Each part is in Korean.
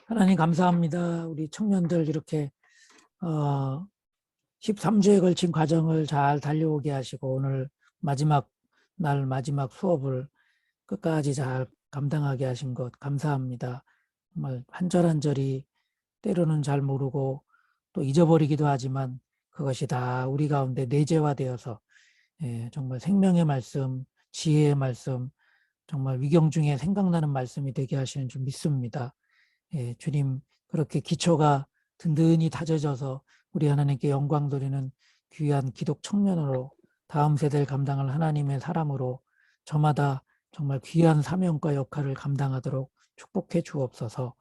하나님 감사합니다. 우리 청년들 이렇게 13주에 걸친 과정을 잘 달려오게 하시고 오늘 마지막 마지막 수업을 끝까지 잘 감당하게 하신 것 감사합니다. 정말 한 절 한 절이 때로는 잘 모르고 또 잊어버리기도 하지만 그것이 다 우리 가운데 내재화되어서 정말 생명의 말씀, 지혜의 말씀, 정말 위경 중에 생각나는 말씀이 되게 하시는 줄 믿습니다. 주님 그렇게 기초가 든든히 다져져서 우리 하나님께 영광 돌리는 귀한 기독 청년으로 다음 세대를 감당할 하나님의 사람으로 저마다 정말 귀한 사명과 역할을 감당하도록 축복해 주옵소서.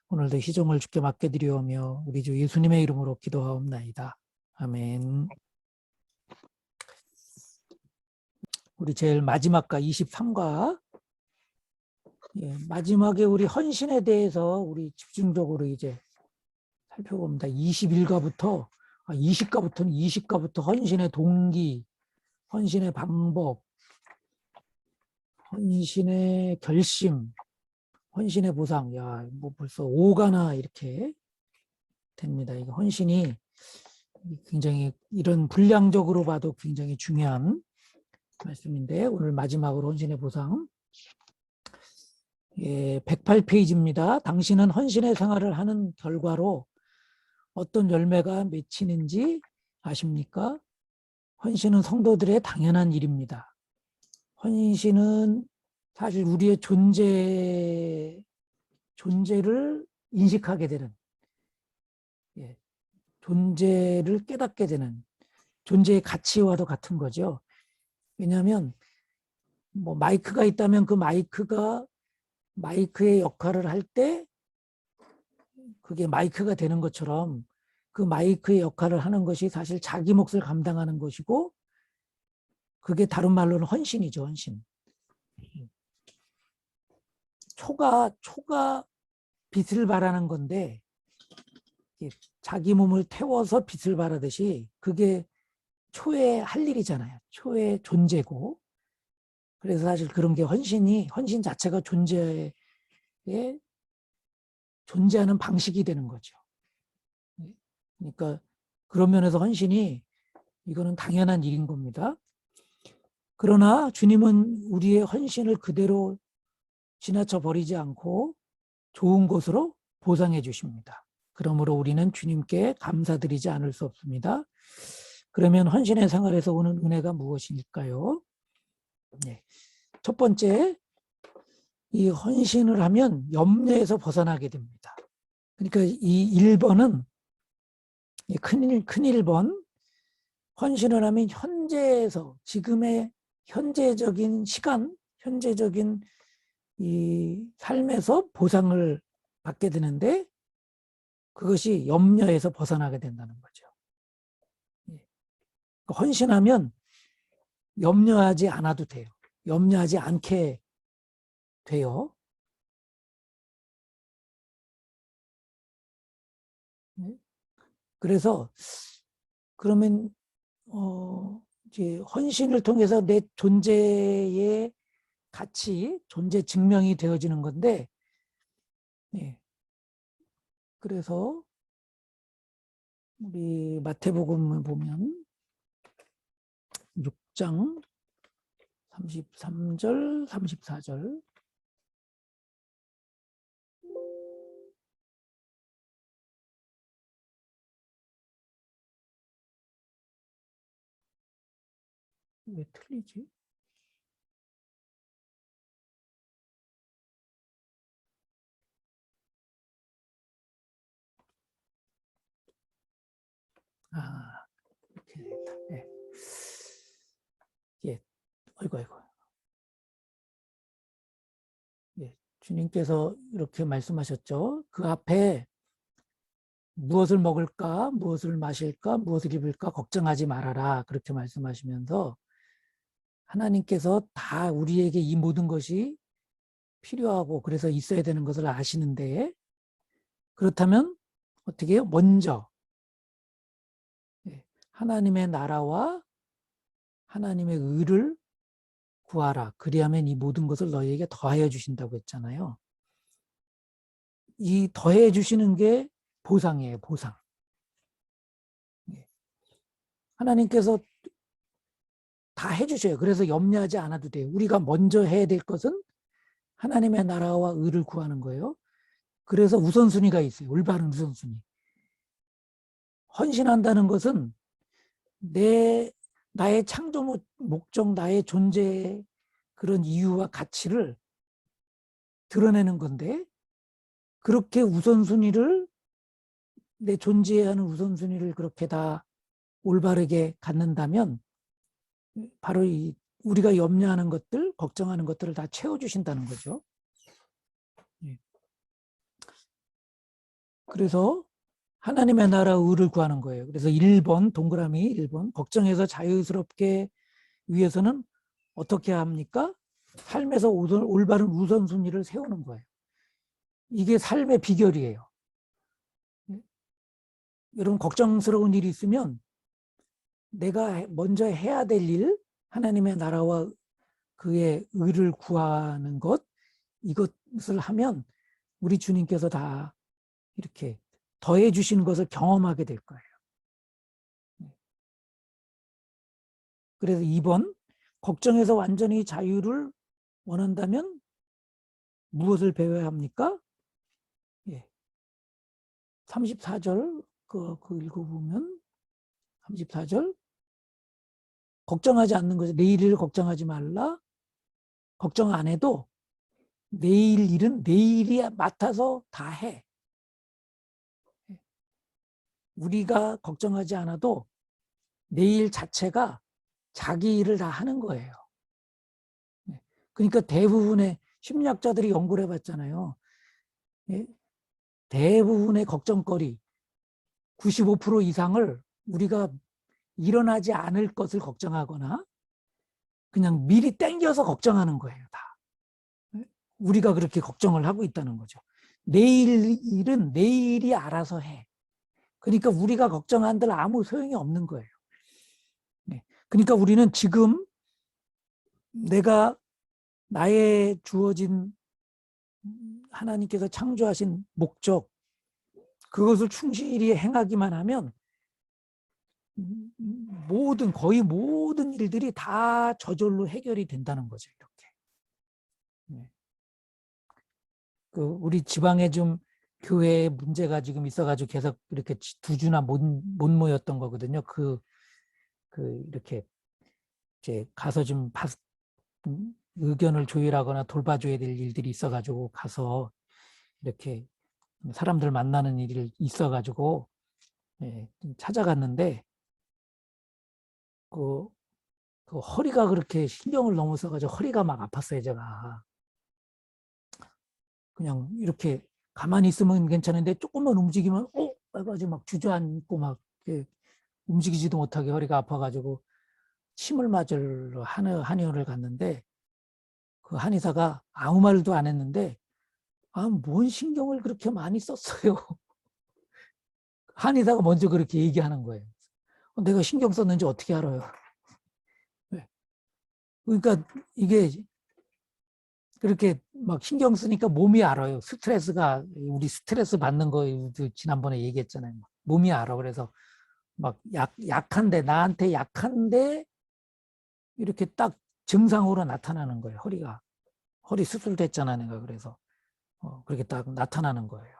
오늘도 희종을 주께 맡겨드리오며 우리 주 예수님의 이름으로 기도하옵나이다. 아멘. 우리 제일 마지막과 23과 마지막에 우리 헌신에 대해서 우리 집중적으로 이제 살펴봅니다. 21가부터 20가부터 헌신의 동기, 헌신의 방법, 헌신의 결심, 헌신의 보상. 야, 뭐 벌써 5가나 이렇게 됩니다. 이거 헌신이 굉장히 이런 분량적으로 봐도 굉장히 중요한 말씀인데 오늘 마지막으로 헌신의 보상. 108페이지입니다. 당신은 헌신의 생활을 하는 결과로 어떤 열매가 맺히는지 아십니까? 헌신은 성도들의 당연한 일입니다. 헌신은 사실 우리의 존재를 인식하게 되는, 존재를 깨닫게 되는 존재의 가치와도 같은 거죠. 왜냐하면 뭐 마이크가 있다면 그 마이크의 역할을 할 때 그게 마이크가 되는 것처럼 그 마이크의 역할을 하는 것이 사실 자기 몫을 감당하는 것이고 그게 다른 말로는 헌신이죠. 헌신. 초가 빛을 발하는 건데 자기 몸을 태워서 빛을 발하듯이 그게 초의 할 일이잖아요. 초의 존재고. 그래서 사실 그런 게 헌신 자체가 존재하는 방식이 되는 거죠. 그러니까 그런 면에서 헌신이 이거는 당연한 일인 겁니다. 그러나 주님은 우리의 헌신을 그대로 지나쳐 버리지 않고 좋은 것으로 보상해 주십니다. 그러므로 우리는 주님께 감사드리지 않을 수 없습니다. 그러면 헌신의 생활에서 오는 은혜가 무엇일까요? 첫 번째, 이 헌신을 하면 염려에서 벗어나게 됩니다. 그러니까 이 1번은 큰 1번, 헌신을 하면 현재에서 지금의 현재적인 시간, 현재적인 이 삶에서 보상을 받게 되는데 그것이 염려에서 벗어나게 된다는 거죠. 헌신하면 염려하지 않아도 돼요. 염려하지 않게 돼요. 그래서 그러면 이제 헌신을 통해서 내 존재의 가치, 존재 증명이 되어지는 건데, 그래서 우리 마태복음을 보면 6장 33절, 34절. 왜 틀리지? 이렇게 되겠다. 아이고. 주님께서 이렇게 말씀하셨죠. 그 앞에 무엇을 먹을까, 무엇을 마실까, 무엇을 입을까 걱정하지 말아라. 그렇게 말씀하시면서 하나님께서 다 우리에게 이 모든 것이 필요하고 그래서 있어야 되는 것을 아시는데 그렇다면 어떻게 해요? 먼저 하나님의 나라와 하나님의 의를 구하라. 그리하면 이 모든 것을 너희에게 더하여 주신다고 했잖아요. 이 더해 주시는 게 보상이에요, 보상. 하나님께서 다 해주셔요. 그래서 염려하지 않아도 돼요. 우리가 먼저 해야 될 것은 하나님의 나라와 의를 구하는 거예요. 그래서 우선순위가 있어요. 올바른 우선순위. 헌신한다는 것은 나의 창조 목적, 나의 존재의 그런 이유와 가치를 드러내는 건데, 그렇게 우선순위를, 내 존재해야 하는 우선순위를 그렇게 다 올바르게 갖는다면 바로 우리가 염려하는 것들, 걱정하는 것들을 다 채워주신다는 거죠. 그래서 하나님의 나라 의를 구하는 거예요. 그래서 1번, 동그라미 1번, 걱정해서 자유스럽게 위해서는 어떻게 합니까? 삶에서 올바른 우선순위를 세우는 거예요. 이게 삶의 비결이에요. 여러분, 걱정스러운 일이 있으면 내가 먼저 해야 될 일, 하나님의 나라와 그의 의를 구하는 것, 이것을 하면 우리 주님께서 다 이렇게 더해 주시는 것을 경험하게 될 거예요. 그래서 2번, 걱정에서 완전히 자유를 원한다면 무엇을 배워야 합니까? 34절 그 읽어보면 34절, 걱정하지 않는 거죠. 내일을 걱정하지 말라. 걱정 안 해도 내일 일은 내일이 맡아서 다 해. 우리가 걱정하지 않아도 내일 자체가 자기 일을 다 하는 거예요. 그러니까 대부분의 심리학자들이 연구를 해봤잖아요. 대부분의 걱정거리 95% 이상을 우리가 일어나지 않을 것을 걱정하거나 그냥 미리 땡겨서 걱정하는 거예요. 다. 우리가 그렇게 걱정을 하고 있다는 거죠. 내일 일은 내일이 알아서 해. 그러니까 우리가 걱정한들 아무 소용이 없는 거예요. 그러니까 우리는 지금 내가 나의 주어진 하나님께서 창조하신 목적, 그것을 충실히 행하기만 하면 거의 모든 일들이 다 저절로 해결이 된다는 거죠. 이렇게. 우리 지방에 좀 교회에 문제가 지금 있어가지고 계속 이렇게 2주나 못 모였던 거거든요. 이렇게 이제 가서 좀 의견을 조율하거나 돌봐줘야 될 일들이 있어가지고 가서 이렇게 사람들 만나는 일이 있어가지고 좀 찾아갔는데 그 허리가 그렇게 신경을 넘어서가지고 허리가 막 아팠어요, 제가. 그냥 이렇게 가만히 있으면 괜찮은데 조금만 움직이면 해가지고 막 주저앉고 막 움직이지도 못하게 허리가 아파가지고 침을 맞으러 한의원을 갔는데 그 한의사가 아무 말도 안 했는데 뭔 신경을 그렇게 많이 썼어요. 한의사가 먼저 그렇게 얘기하는 거예요. 내가 신경 썼는지 어떻게 알아요? 그러니까 이게 그렇게 막 신경 쓰니까 몸이 알아요. 우리 스트레스 받는 거 지난번에 얘기했잖아요. 몸이 알아. 그래서 막 약한데, 나한테 약한데 이렇게 딱 증상으로 나타나는 거예요. 허리 수술됐잖아, 내가. 그래서 그렇게 딱 나타나는 거예요.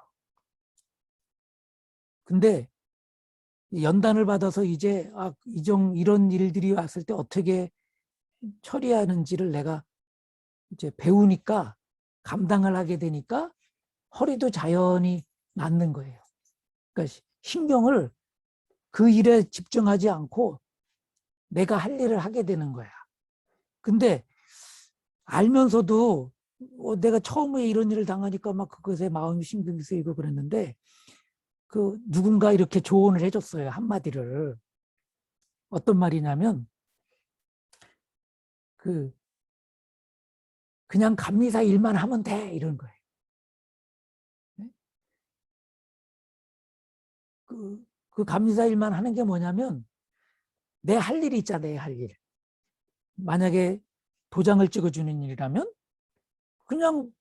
근데 연단을 받아서 이제 이런 일들이 왔을 때 어떻게 처리하는지를 내가 이제 배우니까, 감당을 하게 되니까 허리도 자연히 낫는 거예요. 그러니까 신경을 그 일에 집중하지 않고 내가 할 일을 하게 되는 거야. 근데 알면서도 내가 처음에 이런 일을 당하니까 막 그것에 마음이 신경이 쓰이고 그랬는데 누군가 이렇게 조언을 해줬어요. 한마디를. 어떤 말이냐면 그냥 감리사 일만 하면 돼, 이런 거예요. 그 감리사 일만 하는 게 뭐냐면 내 할 일이 있잖아, 내 할 일. 만약에 도장을 찍어주는 일이라면 그냥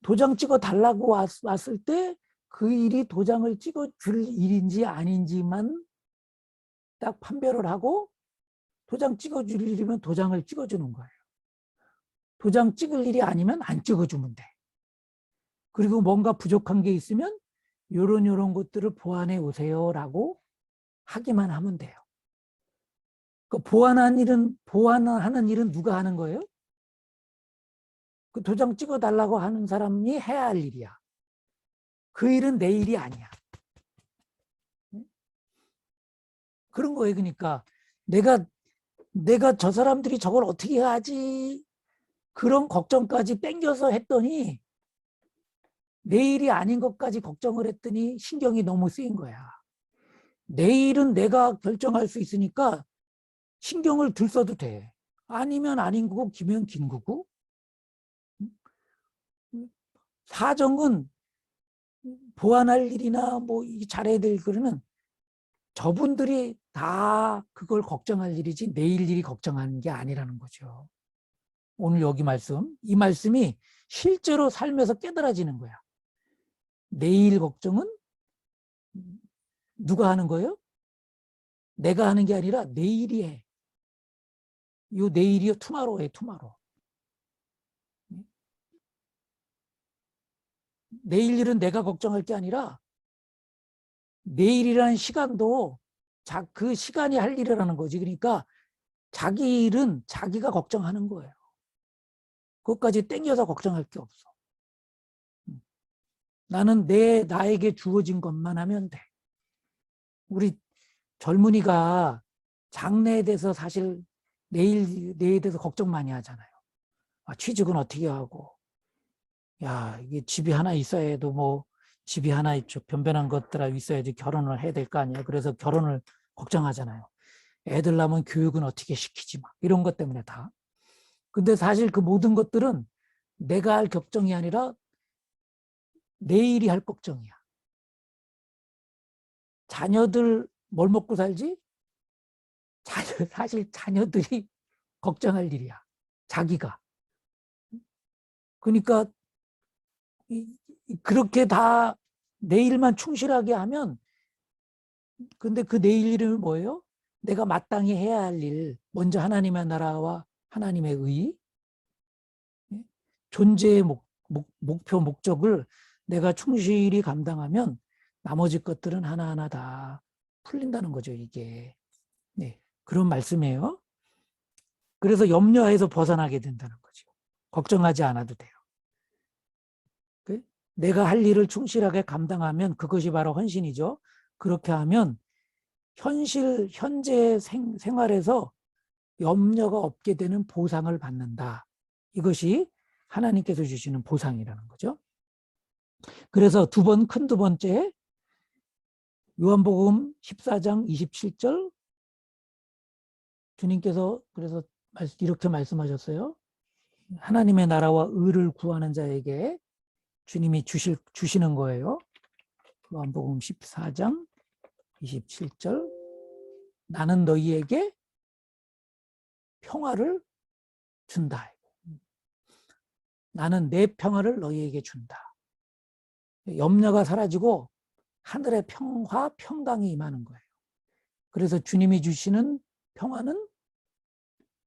도장 찍어 달라고 왔을 때 그 일이 도장을 찍어 줄 일인지 아닌지만 딱 판별을 하고 도장 찍어 줄 일이면 도장을 찍어 주는 거예요. 도장 찍을 일이 아니면 안 찍어 주면 돼. 그리고 뭔가 부족한 게 있으면 요런 것들을 보완해 오세요라고 하기만 하면 돼요. 그 보완하는 일은 누가 하는 거예요? 그 도장 찍어 달라고 하는 사람이 해야 할 일이야. 그 일은 내 일이 아니야. 그런 거예요. 그러니까 내가 저 사람들이 저걸 어떻게 하지? 그런 걱정까지 땡겨서 했더니 내 일이 아닌 것까지 걱정을 했더니 신경이 너무 쓰인 거야. 내 일은 내가 결정할 수 있으니까 신경을 들 써도 돼. 아니면 아닌 거고 기면 긴 거고. 사정은 보완할 일이나 뭐 잘해야 될 거는 저분들이 다 그걸 걱정할 일이지 내일 일이 걱정하는 게 아니라는 거죠. 오늘 여기 이 말씀이 실제로 삶에서 깨달아지는 거야. 내일 걱정은 누가 하는 거예요? 내가 하는 게 아니라 내일이 해. 요 내일이요 투마로우에 투마로우. 내일 일은 내가 걱정할 게 아니라 내일이라는 시간도 그 시간이 할 일이라는 거지. 그러니까 자기 일은 자기가 걱정하는 거예요. 그것까지 땡겨서 걱정할 게 없어. 나는 나에게 주어진 것만 하면 돼. 우리 젊은이가 장래에 대해서 사실 내일에 대해서 걱정 많이 하잖아요. 취직은 어떻게 하고, 야, 이게 집이 하나 있어야 해도 뭐, 집이 하나 있죠. 변변한 것들 있어야지 결혼을 해야 될 거 아니에요. 그래서 결혼을 걱정하잖아요. 애들 낳으면 교육은 어떻게 시키지 막 이런 것 때문에 다. 근데 사실 그 모든 것들은 내가 할 걱정이 아니라 내일이 할 걱정이야. 자녀들 뭘 먹고 살지? 사실 자녀들이 걱정할 일이야. 자기가. 그러니까 그렇게 다 내일만 충실하게 하면 근데 그 내일 이름이 뭐예요? 내가 마땅히 해야 할 일. 먼저 하나님의 나라와 하나님의 의. 존재의 목표, 목적을 내가 충실히 감당하면 나머지 것들은 하나하나 다 풀린다는 거죠, 이게. 네, 그런 말씀이에요. 그래서 염려해서 벗어나게 된다는 거죠. 걱정하지 않아도 돼요. 내가 할 일을 충실하게 감당하면 그것이 바로 헌신이죠. 그렇게 하면 현재 생활에서 염려가 없게 되는 보상을 받는다. 이것이 하나님께서 주시는 보상이라는 거죠. 그래서 큰 두 번째, 요한복음 14장 27절, 주님께서 그래서 이렇게 말씀하셨어요. 하나님의 나라와 의를 구하는 자에게 주님이 주시는 거예요. 요한복음 14장 27절, 나는 너희에게 평화를 준다. 나는 내 평화를 너희에게 준다. 염려가 사라지고 하늘의 평화, 평강이 임하는 거예요. 그래서 주님이 주시는 평화는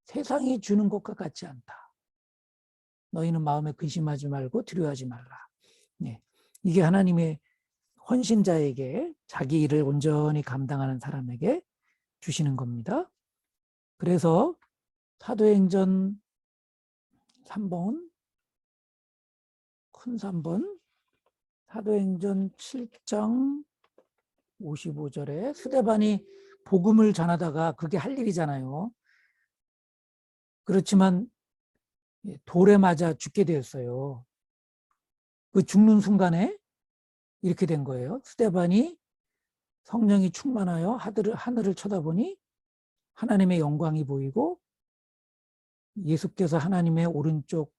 세상이 주는 것과 같지 않다. 너희는 마음에 근심하지 말고 두려워하지 말라. 네. 이게 하나님의 헌신자에게 자기 일을 온전히 감당하는 사람에게 주시는 겁니다. 그래서 사도행전 3번, 큰 3번, 사도행전 7장 55절에 스데반이 복음을 전하다가 그게 할 일이잖아요. 그렇지만 돌에 맞아 죽게 되었어요. 그 죽는 순간에 이렇게 된 거예요. 스데반이 성령이 충만하여 하늘을 쳐다보니 하나님의 영광이 보이고 예수께서 하나님의 오른쪽에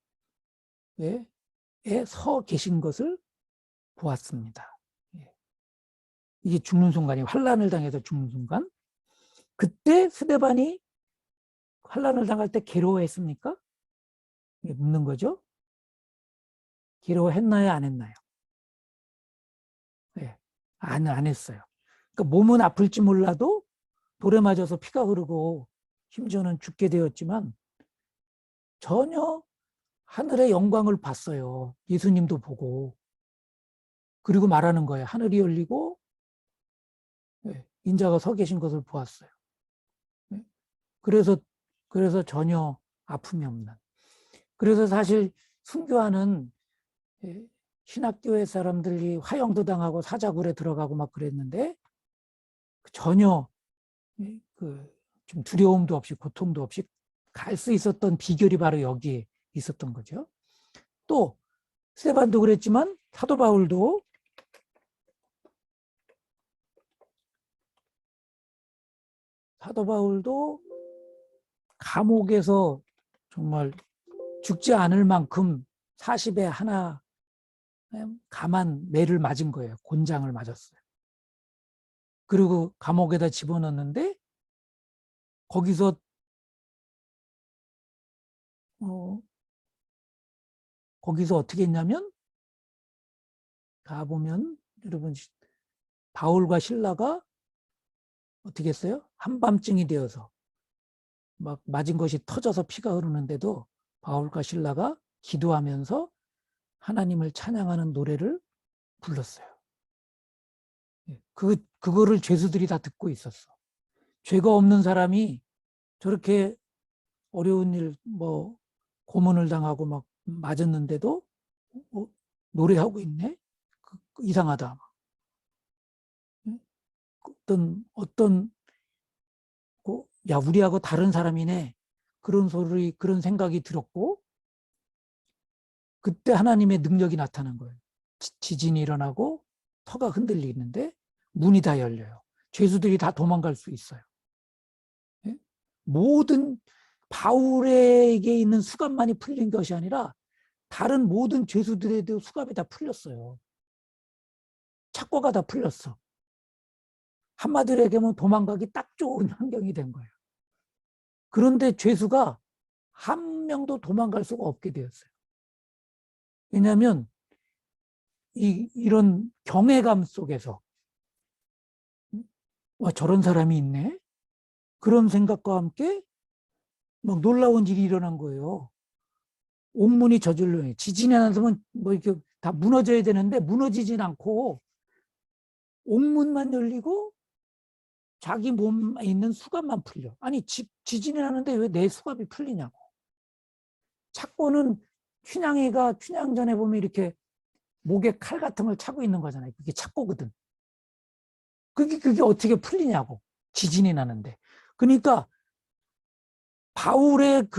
서 계신 것을 보았습니다. 이게 죽는 순간이 환난을 당해서 죽는 순간. 그때 스데반이 환난을 당할 때 괴로워했습니까? 묻는 거죠. 기도했나요? 안 했나요? 네, 안 했어요. 그러니까 몸은 아플지 몰라도 돌에 맞아서 피가 흐르고 심지어는 죽게 되었지만 전혀 하늘의 영광을 봤어요. 예수님도 보고. 그리고 말하는 거예요. 하늘이 열리고 인자가 서 계신 것을 보았어요. 그래서 전혀 아픔이 없는. 그래서 사실 순교하는 신학교회 사람들이 화형도 당하고 사자굴에 들어가고 막 그랬는데 전혀 좀 두려움도 없이 고통도 없이 갈 수 있었던 비결이 바로 여기에 있었던 거죠. 또 스테반도 그랬지만 사도 바울도 감옥에서 정말 죽지 않을 만큼 40에 하나 감한 매를 맞은 거예요. 곤장을 맞았어요. 그리고 감옥에다 집어넣는데 거기서 어떻게 했냐면 가보면 여러분 바울과 실라가 어떻게 했어요? 한밤중이 되어서 막 맞은 것이 터져서 피가 흐르는데도 바울과 실라가 기도하면서 하나님을 찬양하는 노래를 불렀어요. 그거를 죄수들이 다 듣고 있었어. 죄가 없는 사람이 저렇게 어려운 일, 고문을 당하고 막 맞았는데도 노래하고 있네? 이상하다. 어떤 야, 우리하고 다른 사람이네. 그런 소리, 그런 생각이 들었고, 그때 하나님의 능력이 나타난 거예요. 지진이 일어나고 터가 흔들리는데 문이 다 열려요. 죄수들이 다 도망갈 수 있어요. 모든 바울에게 있는 수갑만이 풀린 것이 아니라 다른 모든 죄수들에도 수갑이 다 풀렸어요. 착고가 다 풀렸어. 한마디로 얘기하면 도망가기 딱 좋은 환경이 된 거예요. 그런데 죄수가 한 명도 도망갈 수가 없게 되었어요. 왜냐하면 이런 경외감 속에서 와, 저런 사람이 있네? 그런 생각과 함께 막 놀라운 일이 일어난 거예요. 옥문이 저절로 지진이 나면 이렇게 다 무너져야 되는데 무너지진 않고 옥문만 열리고 자기 몸에 있는 수갑만 풀려. 아니 지진이 나는데 왜 내 수갑이 풀리냐고. 착고는 춘향전에 보면 이렇게 목에 칼 같은 걸 차고 있는 거잖아요. 그게 착고거든. 그게 어떻게 풀리냐고. 지진이 나는데. 그러니까 바울의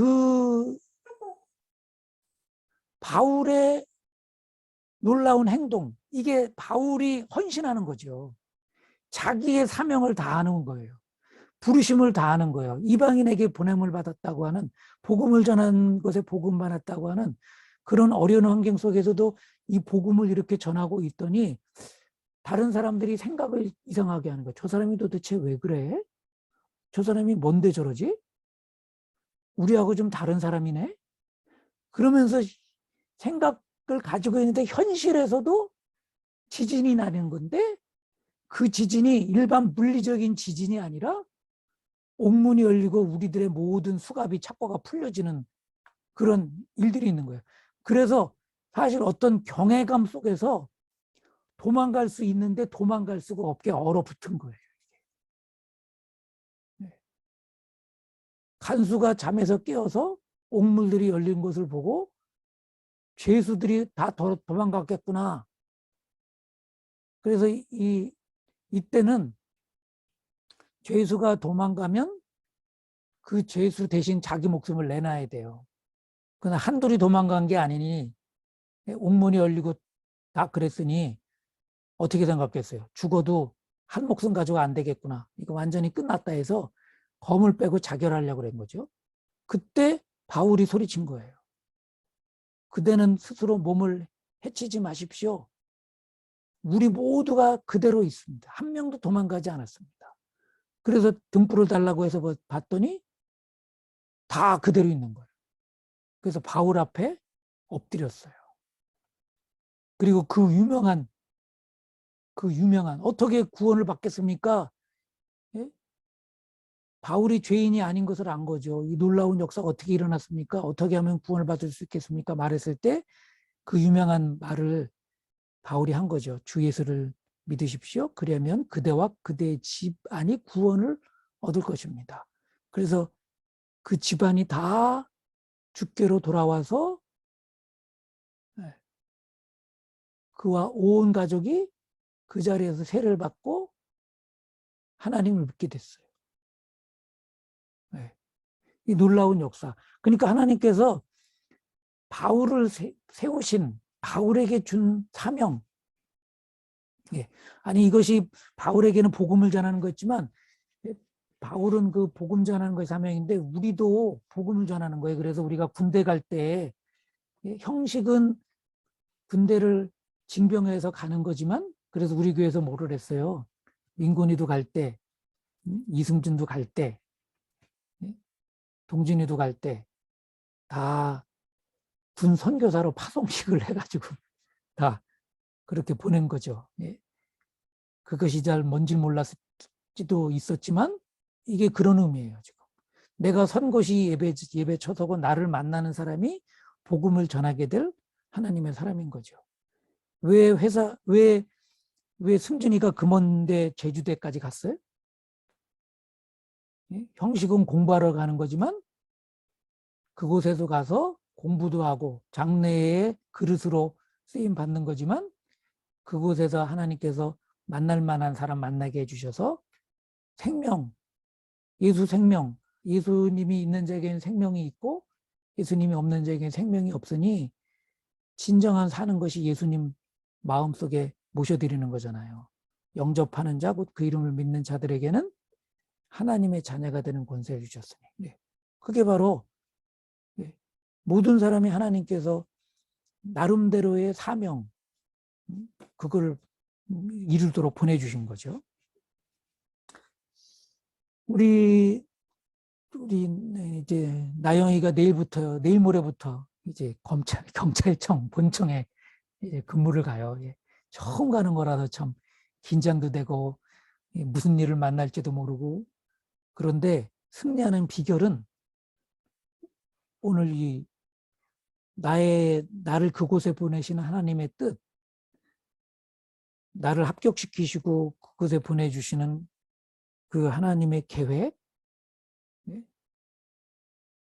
놀라운 행동, 이게 바울이 헌신하는 거죠. 자기의 사명을 다하는 거예요. 부르심을 다하는 거예요. 이방인에게 보냄을 받았다고 하는, 복음을 전한 것에 복음 받았다고 하는 그런 어려운 환경 속에서도 이 복음을 이렇게 전하고 있더니 다른 사람들이 생각을 이상하게 하는 거예요. 저 사람이 도대체 왜 그래? 저 사람이 뭔데 저러지? 우리하고 좀 다른 사람이네? 그러면서 생각을 가지고 있는데 현실에서도 지진이 나는 건데 그 지진이 일반 물리적인 지진이 아니라 옥문이 열리고 우리들의 모든 수갑이 착고가 풀려지는 그런 일들이 있는 거예요. 그래서 사실 어떤 경외감 속에서 도망갈 수 있는데 도망갈 수가 없게 얼어붙은 거예요. 간수가 잠에서 깨어서 옥문들이 열린 것을 보고 죄수들이 다 도망갔겠구나. 그래서 이때는 죄수가 도망가면 그 죄수 대신 자기 목숨을 내놔야 돼요. 그러나 한둘이 도망간 게 아니니 옥문이 열리고 다 그랬으니 어떻게 생각했어요? 죽어도 한 목숨 가지고 안 되겠구나. 이거 완전히 끝났다 해서 검을 빼고 자결하려고 그런 거죠. 그때 바울이 소리친 거예요. 그대는 스스로 몸을 해치지 마십시오. 우리 모두가 그대로 있습니다. 한 명도 도망가지 않았습니다. 그래서 등불을 달라고 해서 봤더니 다 그대로 있는 거예요. 그래서 바울 앞에 엎드렸어요. 그리고 그 유명한 어떻게 구원을 받겠습니까? 예? 바울이 죄인이 아닌 것을 안 거죠. 이 놀라운 역사가 어떻게 일어났습니까? 어떻게 하면 구원을 받을 수 있겠습니까? 말했을 때 그 유명한 말을 바울이 한 거죠. 주 예수를 믿으십시오. 그러면 그대와 그대의 집안이 구원을 얻을 것입니다. 그래서 그 집안이 다 주께로 돌아와서 그와 온 가족이 그 자리에서 세례를 받고 하나님을 믿게 됐어요. 이 놀라운 역사. 그러니까 하나님께서 바울을 세우신 바울에게 준 사명. 아니 이것이 바울에게는 복음을 전하는 거였지만 바울은 그 복음 전하는 것이 사명인데 우리도 복음을 전하는 거예요. 그래서 우리가 군대 갈 때 형식은 군대를 징병해서 가는 거지만 그래서 우리 교회에서 뭐를 했어요. 민곤이도 갈 때, 이승준도 갈 때, 동진이도 갈 때 다 군 선교사로 파송식을 해가지고 다 그렇게 보낸 거죠. 그것이 잘 뭔지 몰랐지도 있었지만 이게 그런 의미예요. 지금 내가 선고시 예배 쳐서고 나를 만나는 사람이 복음을 전하게 될 하나님의 사람인 거죠. 왜 승준이가 금원대 제주대까지 갔어요? 형식은 공부하러 가는 거지만 그곳에서 가서 공부도 하고 장래의 그릇으로 쓰임 받는 거지만 그곳에서 하나님께서 만날 만한 사람 만나게 해주셔서 생명, 예수 생명, 예수님이 있는 자에게는 생명이 있고 예수님이 없는 자에게는 생명이 없으니 진정한 사는 것이 예수님 마음속에 모셔드리는 거잖아요. 영접하는 자, 곧 그 이름을 믿는 자들에게는 하나님의 자녀가 되는 권세를 주셨으니. 그게 바로 모든 사람이 하나님께서 나름대로의 사명, 그걸 이루도록 보내주신 거죠. 우리 이제 나영이가 내일 모레부터 이제 경찰청 본청에 이제 근무를 가요. 처음 가는 거라서 참 긴장도 되고 무슨 일을 만날지도 모르고 그런데 승리하는 비결은 오늘 나를 그곳에 보내시는 하나님의 뜻, 나를 합격시키시고 그곳에 보내주시는 그 하나님의 계획,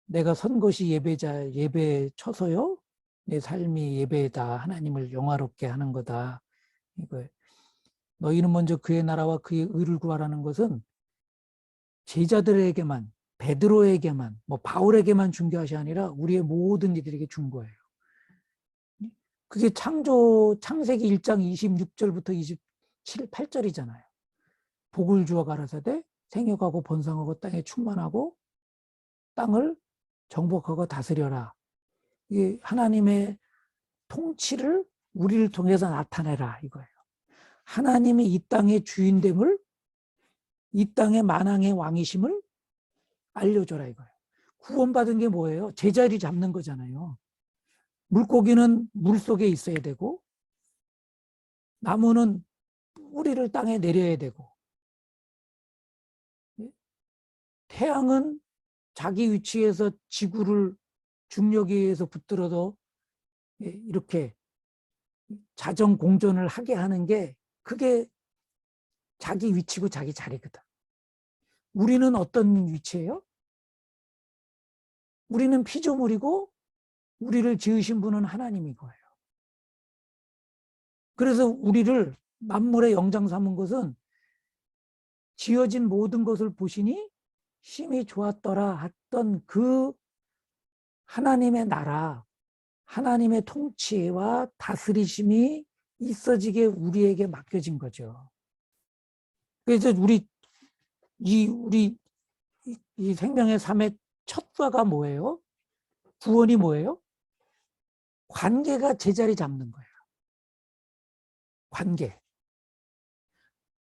내가 선 것이 예배 쳐서요. 내 삶이 예배다. 하나님을 영화롭게 하는 거다. 이거 너희는 먼저 그의 나라와 그의 의를 구하라는 것은 제자들에게만, 베드로에게만, 뭐 바울에게만 준 것이 아니라 우리의 모든 이들에게 준 거예요. 그게 창세기 1장 26절부터 27, 8절이잖아요. 복을 주어 가라사대 생육하고 번성하고 땅에 충만하고 땅을 정복하고 다스려라. 이게 하나님의 통치를 우리를 통해서 나타내라 이거예요. 하나님이 이 땅의 주인됨을, 이 땅의 만왕의 왕이심을 알려줘라 이거예요. 구원받은 게 뭐예요? 제자리 잡는 거잖아요. 물고기는 물속에 있어야 되고 나무는 뿌리를 땅에 내려야 되고 태양은 자기 위치에서 지구를 중력에 의해서 붙들어도 이렇게 자정 공전을 하게 하는 게 그게 자기 위치고 자기 자리거든. 우리는 어떤 위치예요? 우리는 피조물이고 우리를 지으신 분은 하나님인 거예요. 그래서 우리를 만물의 영장 삼은 것은 지어진 모든 것을 보시니 심히 좋았더라 했던 그 하나님의 나라, 하나님의 통치와 다스리심이 있어지게 우리에게 맡겨진 거죠. 그래서 우리 이 생명의 삶의 첫과가 뭐예요? 구원이 뭐예요? 관계가 제자리 잡는 거예요. 관계.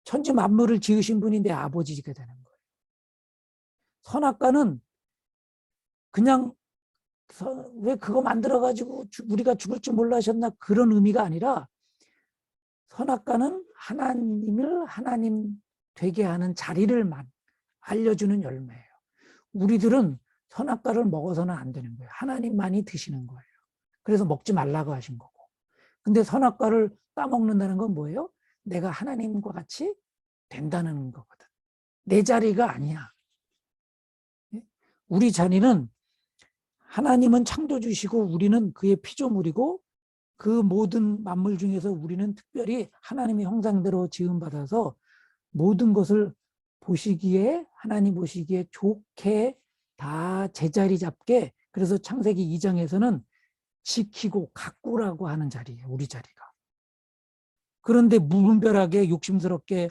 천지 만물을 지으신 분이 내 아버지가 되는 거예요. 선악과는 그냥 왜 그거 만들어가지고 우리가 죽을 줄 몰라셨나 그런 의미가 아니라 선악과는 하나님을 하나님 되게 하는 자리를 알려주는 열매예요. 우리들은 선악과를 먹어서는 안 되는 거예요. 하나님만이 드시는 거예요. 그래서 먹지 말라고 하신 거고. 근데 선악과를 따먹는다는 건 뭐예요? 내가 하나님과 같이 된다는 거거든. 내 자리가 아니야. 우리 자리는 하나님은 창조주시고 우리는 그의 피조물이고 그 모든 만물 중에서 우리는 특별히 하나님의 형상대로 지음받아서 모든 것을 보시기에 하나님 보시기에 좋게 다 제자리 잡게 그래서 창세기 2장에서는 지키고 가꾸라고 하는 자리예요. 우리 자리가. 그런데 무분별하게 욕심스럽게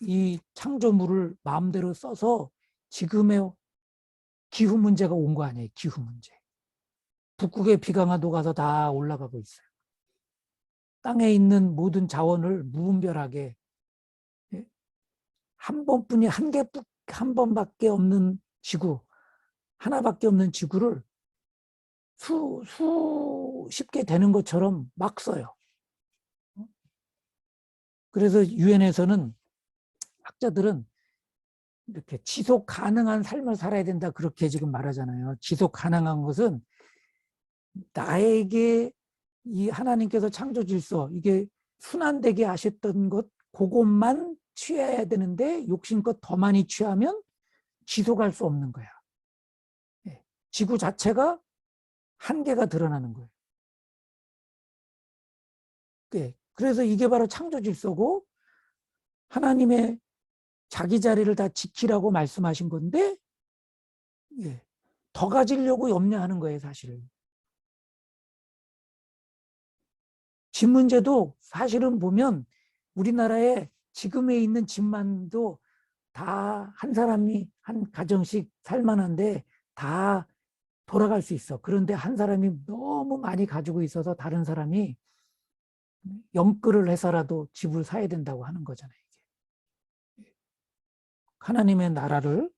이 창조물을 마음대로 써서 지금의 기후 문제가 온 거 아니에요. 기후 문제. 북극의 비강하 녹아서 다 올라가고 있어요. 땅에 있는 모든 자원을 무분별하게 한 번뿐이 한 번밖에 없는 지구, 하나밖에 없는 지구를 수십 개 되는 것처럼 막 써요. 그래서 유엔에서는 학자들은 이렇게 지속 가능한 삶을 살아야 된다 그렇게 지금 말하잖아요. 지속 가능한 것은 나에게 이 하나님께서 창조 질서 이게 순환되게 하셨던 것 그것만 취해야 되는데 욕심껏 더 많이 취하면 지속할 수 없는 거야. 지구 자체가 한계가 드러나는 거예요. 그래서 이게 바로 창조 질서고 하나님의 자기 자리를 다 지키라고 말씀하신 건데 더 가지려고 염려하는 거예요, 사실은. 집 문제도 사실은 보면 우리나라에 지금에 있는 집만도 다 한 사람이 한 가정씩 살만한데 다 돌아갈 수 있어. 그런데 한 사람이 너무 많이 가지고 있어서 다른 사람이 영끌을 해서라도 집을 사야 된다고 하는 거잖아요. 이게. 하나님의 나라를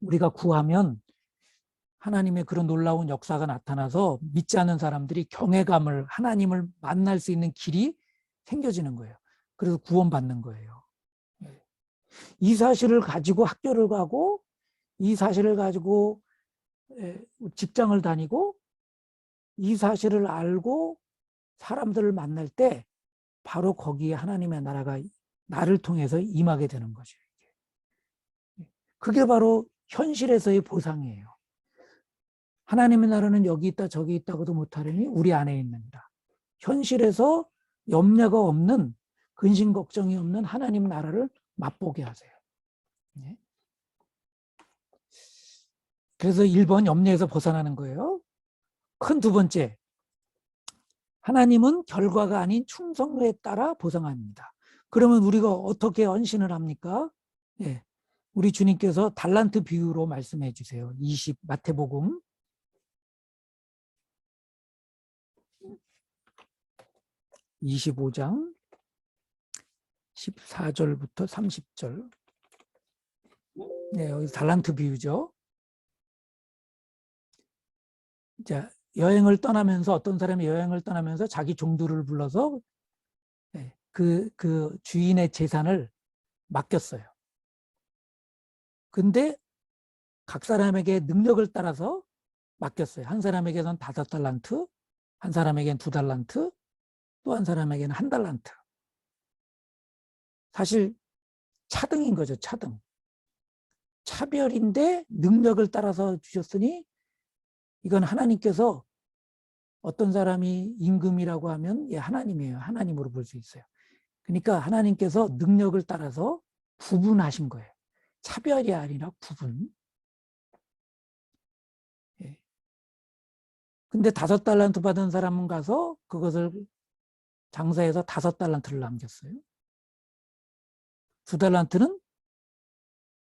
우리가 구하면 하나님의 그런 놀라운 역사가 나타나서 믿지 않는 사람들이 경외감을 하나님을 만날 수 있는 길이 생겨지는 거예요. 그래서 구원받는 거예요. 이 사실을 가지고 학교를 가고 이 사실을 가지고 직장을 다니고 이 사실을 알고 사람들을 만날 때 바로 거기에 하나님의 나라가 나를 통해서 임하게 되는 거죠. 그게 바로 현실에서의 보상이에요. 하나님의 나라는 여기 있다 저기 있다고도 못하려니 우리 안에 있는다. 현실에서 염려가 없는 근심 걱정이 없는 하나님 나라를 맛보게 하세요. 그래서 1번 염려에서 벗어나는 거예요. 큰 두 번째, 하나님은 결과가 아닌 충성에 따라 보상합니다. 그러면 우리가 어떻게 헌신을 합니까? 우리 주님께서 달란트 비유로 말씀해 주세요. 마태복음 25장 14절부터 30절. 여기 달란트 비유죠. 자, 여행을 떠나면서 어떤 사람이 여행을 떠나면서 자기 종들을 불러서 그 주인의 재산을 맡겼어요. 근데 각 사람에게 능력을 따라서 맡겼어요. 한 사람에게는 5달란트, 한 사람에게는 2달란트, 또 한 사람에게는 1달란트. 사실 차등인 거죠, 차등. 차별인데 능력을 따라서 주셨으니 이건 하나님께서 어떤 사람이 임금이라고 하면 하나님이에요. 하나님으로 볼 수 있어요. 그러니까 하나님께서 능력을 따라서 구분하신 거예요. 차별이 아니라 구분. 근데 5달란트 받은 사람은 가서 그것을 장사해서 5달란트를 남겼어요. 2달란트는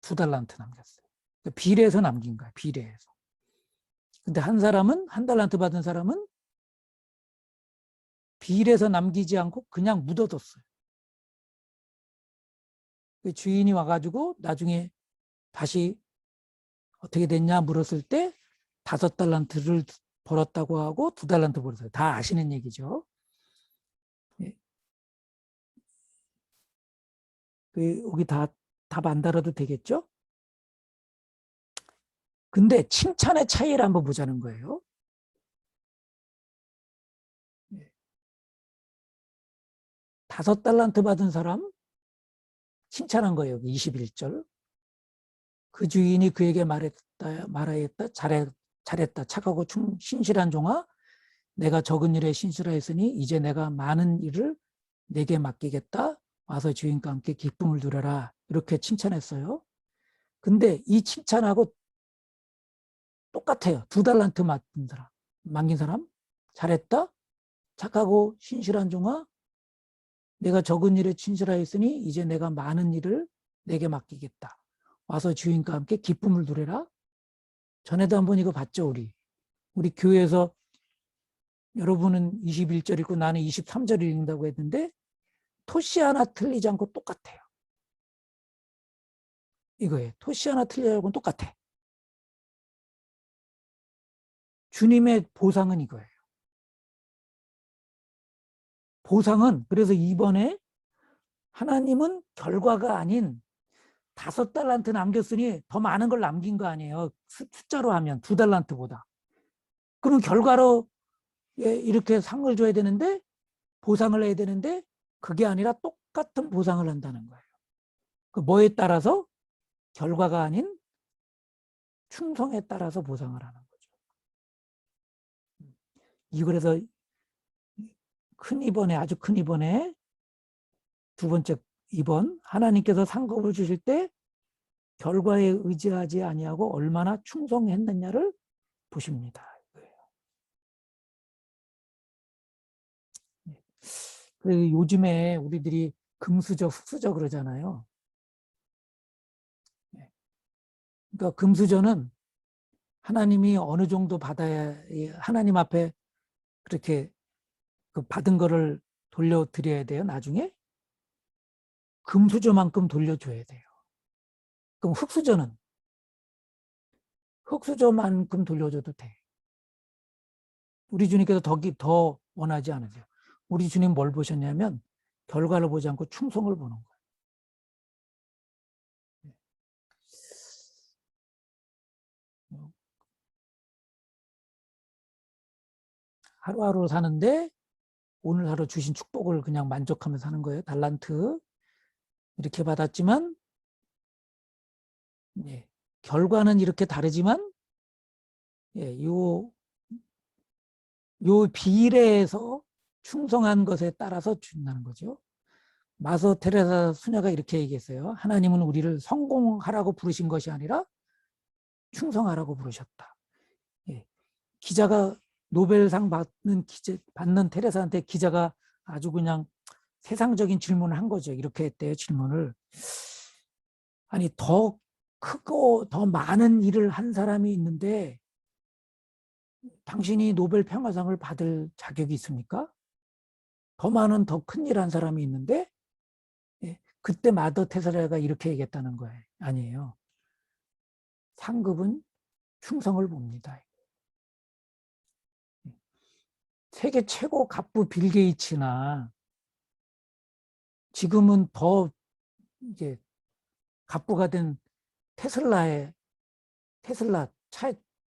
2달란트 남겼어요. 비례해서 남긴 거야, 비례해서. 근데 한 사람은 1달란트 받은 사람은 비례해서 남기지 않고 그냥 묻어뒀어요. 주인이 와가지고 나중에 다시 어떻게 됐냐 물었을 때 5달란트를 벌었다고 하고 2달란트 벌었어요. 다 아시는 얘기죠. 예. 여기 다 답 안 달아도 되겠죠? 근데 칭찬의 차이를 한번 보자는 거예요. 5달란트 받은 사람 칭찬한 거예요. 21절. 그 주인이 그에게 말하였다. 잘했다. 착하고 신실한 종아. 내가 적은 일에 신실하였으니 이제 내가 많은 일을 내게 맡기겠다. 와서 주인과 함께 기쁨을 누려라. 이렇게 칭찬했어요. 근데 이 칭찬하고 똑같아요. 2달란트 맡긴 사람. 잘했다. 착하고 신실한 종아. 내가 적은 일에 신실하였으니 이제 내가 많은 일을 내게 맡기겠다. 와서 주인과 함께 기쁨을 누려라. 전에도 한번 이거 봤죠, 우리 교회에서 여러분은 21절 읽고 나는 23절 읽는다고 했는데 토시 하나 틀리지 않고 똑같아요. 이거예요. 토시 하나 틀리지 않고 똑같아. 주님의 보상은 이거예요. 보상은 그래서 이번에 하나님은 결과가 아닌 5달란트 남겼으니 더 많은 걸 남긴 거 아니에요. 숫자로 하면 2달란트보다. 그럼 결과로 이렇게 상을 줘야 되는데 보상을 해야 되는데 그게 아니라 똑같은 보상을 한다는 거예요. 그 뭐에 따라서? 결과가 아닌 충성에 따라서 보상을 하는 거죠. 그래서 아주 큰 이번에 두 번째 2번 하나님께서 상급을 주실 때 결과에 의지하지 아니하고 얼마나 충성했느냐를 보십니다. 요즘에 우리들이 금수저, 흑수저 그러잖아요. 그러니까 금수저는 하나님이 어느 정도 받아야 하나님 앞에 그렇게 그 받은 거를 돌려드려야 돼요. 나중에 금수저만큼 돌려줘야 돼요. 그럼 흑수저만큼 돌려줘도 돼. 우리 주님께서 더 원하지 않으세요. 우리 주님 뭘 보셨냐면 결과를 보지 않고 충성을 보는 거예요. 하루하루 사는데 오늘 하루 주신 축복을 그냥 만족하면서 사는 거예요. 달란트 이렇게 받았지만 예, 결과는 이렇게 다르지만 예, 요 비례해서 충성한 것에 따라서 준다는 거죠. 마서 테레사 수녀가 이렇게 얘기했어요. 하나님은 우리를 성공하라고 부르신 것이 아니라 충성하라고 부르셨다. 예, 기자가 노벨상 받는 테레사한테 기자가 아주 그냥 세상적인 질문을 한 거죠. 이렇게 했대요, 질문을. 아니, 더 크고 더 많은 일을 한 사람이 있는데 당신이 노벨 평화상을 받을 자격이 있습니까? 더 많은 더 큰 일 한 사람이 있는데 예, 그때 마더 테레사가 이렇게 얘기했다는 거예요. 아니에요. 상급은 충성을 봅니다. 세계 최고 갑부 빌 게이츠나 지금은 더 이제 갑부가 된 테슬라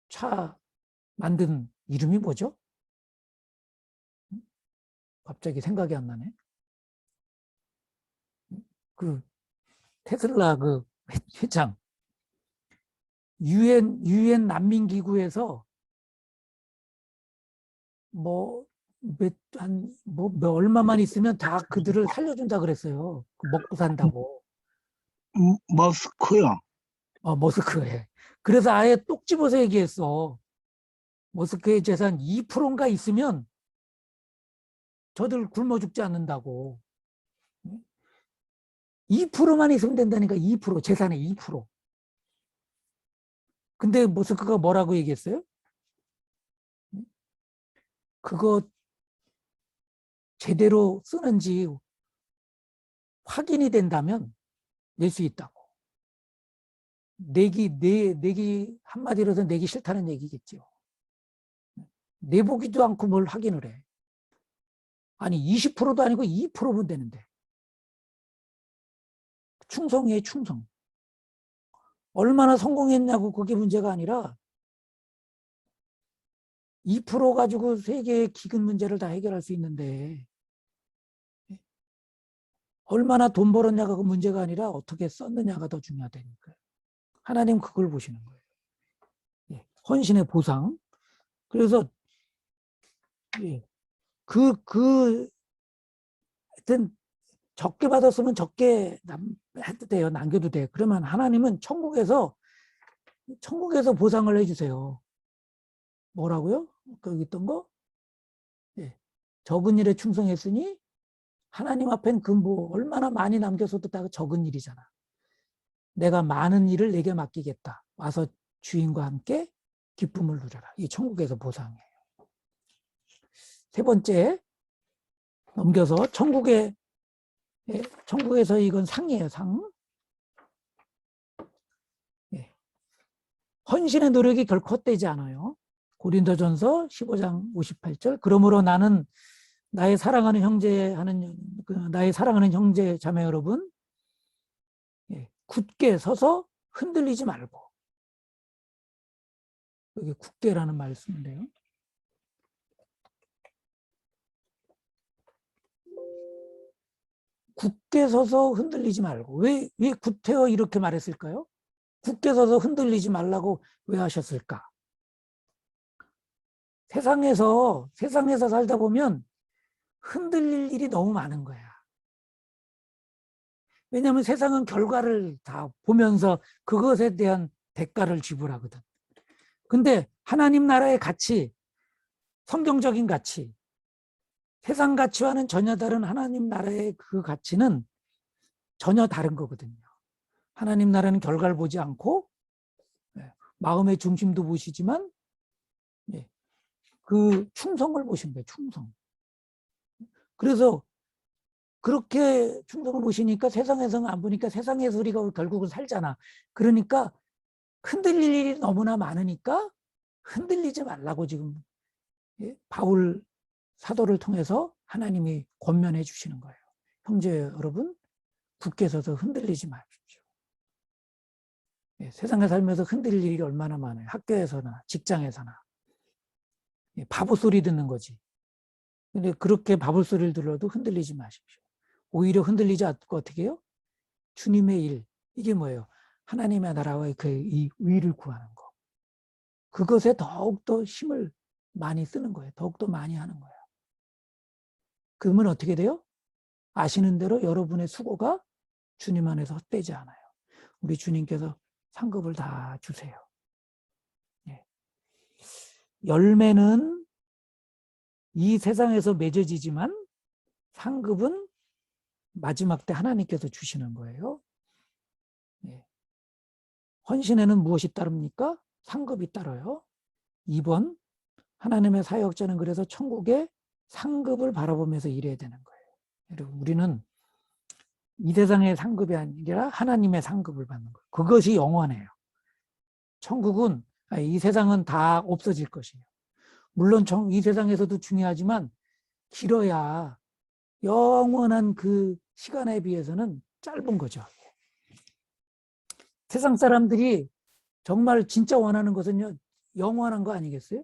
차 만든 이름이 뭐죠? 갑자기 생각이 안 나네. 그 테슬라 그 회장 유엔 난민기구에서 얼마만 있으면 다 그들을 살려준다 그랬어요. 먹고 산다고. 머스크요. 머스크에. 그래서 아예 똑 집어서 얘기했어. 머스크의 재산 2%인가 있으면 저들 굶어 죽지 않는다고. 2%만 있으면 된다니까. 2%, 재산의 2%. 근데 머스크가 뭐라고 얘기했어요? 그거 제대로 쓰는지 확인이 된다면 낼 수 있다고. 내기 한마디로서 내기 싫다는 얘기겠죠. 내보기도 않고 뭘 확인을 해. 아니 20%도 아니고 2%면 되는데. 충성이에요, 충성. 얼마나 성공했냐고 그게 문제가 아니라 2% 가지고 세계의 기근 문제를 다 해결할 수 있는데 얼마나 돈 벌었냐가 그 문제가 아니라 어떻게 썼느냐가 더 중요하다니까요. 하나님 그걸 보시는 거예요. 예, 헌신의 보상. 그래서 예, 하여튼 적게 받았으면 적게 해도 돼요. 남겨도 돼요. 그러면 하나님은 천국에서 보상을 해주세요. 뭐라고요? 거기 있던 거? 예, 적은 일에 충성했으니 하나님 앞엔 그 뭐 얼마나 많이 남겨서도 다 적은 일이잖아. 내가 많은 일을 내게 맡기겠다. 와서 주인과 함께 기쁨을 누려라. 이 천국에서 보상이에요. 세 번째 넘겨서 천국에서 이건 상이에요. 상. 예. 헌신의 노력이 결코 헛되지 않아요. 고린도전서 15장 58절. 그러므로 나는 나의 사랑하는 형제 자매 여러분, 굳게 서서 흔들리지 말고. 여기 굳게라는 말씀인데요. 굳게 서서 흔들리지 말고. 왜 굳태어 이렇게 말했을까요? 굳게 서서 흔들리지 말라고 왜 하셨을까? 세상에서 살다 보면 흔들릴 일이 너무 많은 거야. 왜냐하면 세상은 결과를 다 보면서 그것에 대한 대가를 지불하거든. 근데 하나님 나라의 가치, 성경적인 가치, 세상 가치와는 전혀 다른 하나님 나라의 그 가치는 전혀 다른 거거든요. 하나님 나라는 결과를 보지 않고 마음의 중심도 보시지만 그 충성을 보신 거예요. 충성. 그래서 그렇게 충성을 보시니까 세상에서는 안 보니까 세상에서 우리가 결국은 살잖아. 그러니까 흔들릴 일이 너무나 많으니까 흔들리지 말라고 지금 바울 사도를 통해서 하나님이 권면해 주시는 거예요. 형제 여러분, 굳게 서서 흔들리지 마십시오. 세상에 살면서 흔들릴 일이 얼마나 많아요. 학교에서나 직장에서나. 바보 소리 듣는 거지. 근데 그렇게 바보 소리를 들어도 흔들리지 마십시오. 오히려 흔들리지 않고 어떻게 해요? 주님의 일. 이게 뭐예요? 하나님의 나라와의 이 의를 구하는 거. 그것에 더욱더 힘을 많이 쓰는 거예요. 더욱더 많이 하는 거예요. 그러면 어떻게 돼요? 아시는 대로 여러분의 수고가 주님 안에서 헛되지 않아요. 우리 주님께서 상급을 다 주세요. 열매는 이 세상에서 맺어지지만 상급은 마지막 때 하나님께서 주시는 거예요. 헌신에는 무엇이 따릅니까? 상급이 따라요. 2번, 하나님의 사역자는 그래서 천국의 상급을 바라보면서 일해야 되는 거예요. 여러분, 우리는 이 세상의 상급이 아니라 하나님의 상급을 받는 거예요. 그것이 영원해요. 천국은, 이 세상은 다 없어질 것이에요. 물론 이 세상에서도 중요하지만 길어야 영원한 그 시간에 비해서는 짧은 거죠. 세상 사람들이 정말 진짜 원하는 것은요, 영원한 거 아니겠어요?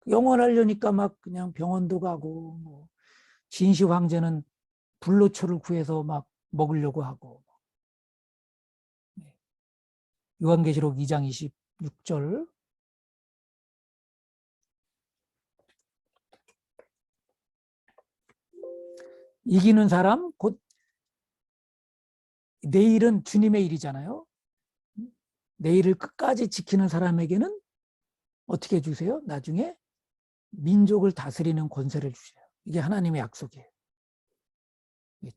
영원하려니까 막 그냥 병원도 가고, 뭐 진시 황제는 불로초를 구해서 막 먹으려고 하고. 요한계시록 2장 26절. 이기는 사람, 곧 내일은 주님의 일이잖아요. 내일을 끝까지 지키는 사람에게는 어떻게 해주세요? 나중에 민족을 다스리는 권세를 주세요. 이게 하나님의 약속이에요.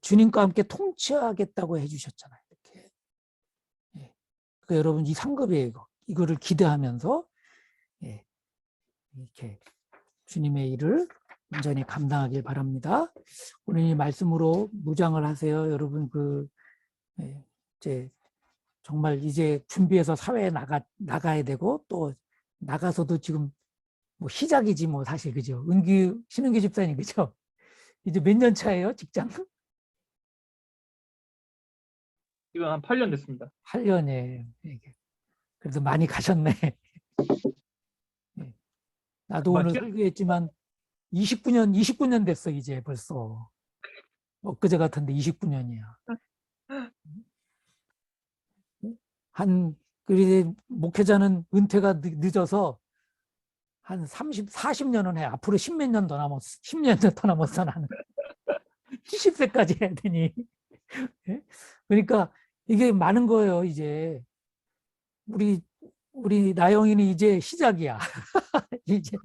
주님과 함께 통치하겠다고 해주셨잖아요. 이렇게. 그러니까 여러분 이 상급이에요. 이거를 기대하면서 이렇게 주님의 일을 온전히 감당하길 바랍니다. 오늘 이 말씀으로 무장을 하세요. 여러분 이제 정말 이제 준비해서 사회에 나가야 되고 또 나가서도 지금 뭐 시작이지 뭐 사실 그죠? 신은규 집사님 그죠? 이제 몇 년 차예요 직장? 지금 한 8년 됐습니다. 8년에 그래도 많이 가셨네. 예. 나도 오늘 맞죠? 설교했지만 29년 됐어 이제 벌써. 엊그제 같은데 29년이야. 그리 목회자는 은퇴가 늦어서 한 40년은 해. 앞으로 10몇 년 더 남았어. 10년 더 남았어 나는. 70세까지 해야 되니. 예? 그러니까 이게 많은 거예요 이제. 우리 나영이는 이제 시작이야. 이제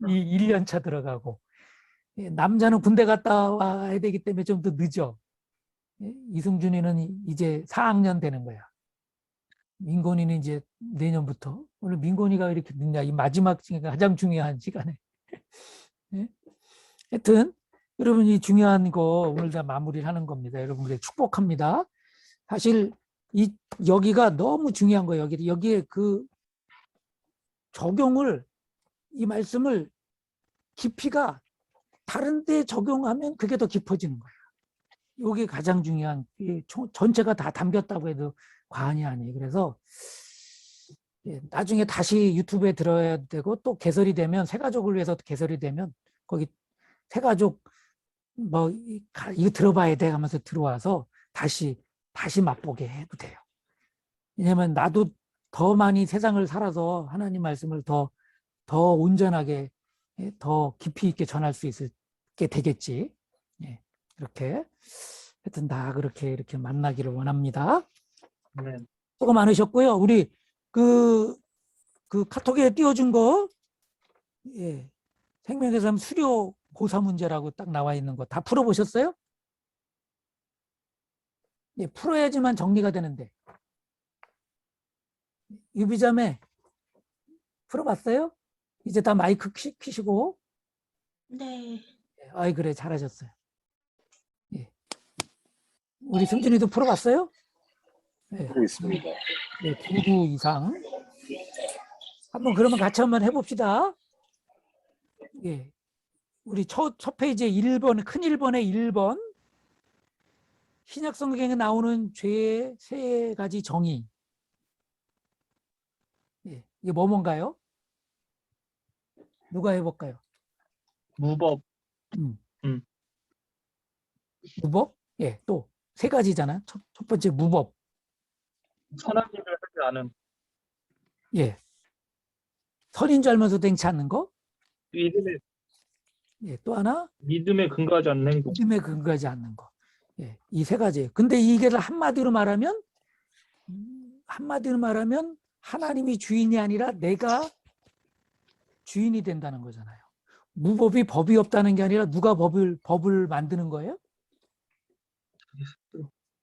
이 1년 차 들어가고. 남자는 군대 갔다 와야 되기 때문에 좀 더 늦어. 이승준이는 이제 4학년 되는 거야. 민곤이는 이제 내년부터. 오늘 민곤이가 이렇게 늦냐. 이 마지막 시간이 가장 중요한 시간에. 하여튼 여러분 이 중요한 거 오늘 다 마무리를 하는 겁니다. 여러분들 축복합니다. 사실 여기가 너무 중요한 거예요. 여기에 그 적용을 이 말씀을 깊이가 다른 데 적용하면 그게 더 깊어지는 거예요. 이게 가장 중요한 전체가 다 담겼다고 해도 과언이 아니에요. 그래서 나중에 다시 유튜브에 들어야 되고 또 개설이 되면 새가족을 위해서 개설이 되면 거기 새가족 뭐 이거 들어봐야 돼 하면서 들어와서 다시 맛보게 해도 돼요. 왜냐하면 나도 더 많이 세상을 살아서 하나님 말씀을 더 온전하게 더 깊이 있게 전할 수 있게 되겠지. 이렇게 하여튼 다 그렇게 이렇게 만나기를 원합니다. 네. 수고 많으셨고요. 우리 그 카톡에 띄워준 거 생명의 삶 수료 고사 문제라고 딱 나와 있는 거 다 풀어보셨어요? 풀어야지만 정리가 되는데. 유비자매 풀어봤어요? 이제 다 마이크 키시고. 네. 아이 그래 잘하셨어요. 우리 승준이도 풀어봤어요? 네. 하겠습니다. 네, 9구 이상. 한번 그러면 같이 한번 해봅시다. 예. 우리 첫 페이지에 1번, 큰 1번에 1번. 신약 성경에 나오는 죄의 세 가지 정의. 예. 이게 뭔가요? 누가 해볼까요? 무법. 무법? 예, 또 세 가지잖아. 첫 번째 무법. 선한 일을 하지 않음. 예. 선인 줄 알면서도 행치 않는 거. 예, 또 하나. 믿음에 근거하지 않는 행동. 믿음에 근거하지 않는 거. 예, 이 세 가지. 근데 이게 한마디로 말하면 하나님이 주인이 아니라 내가 주인이 된다는 거잖아요. 무법이 법이 없다는 게 아니라 누가 법을 만드는 거예요?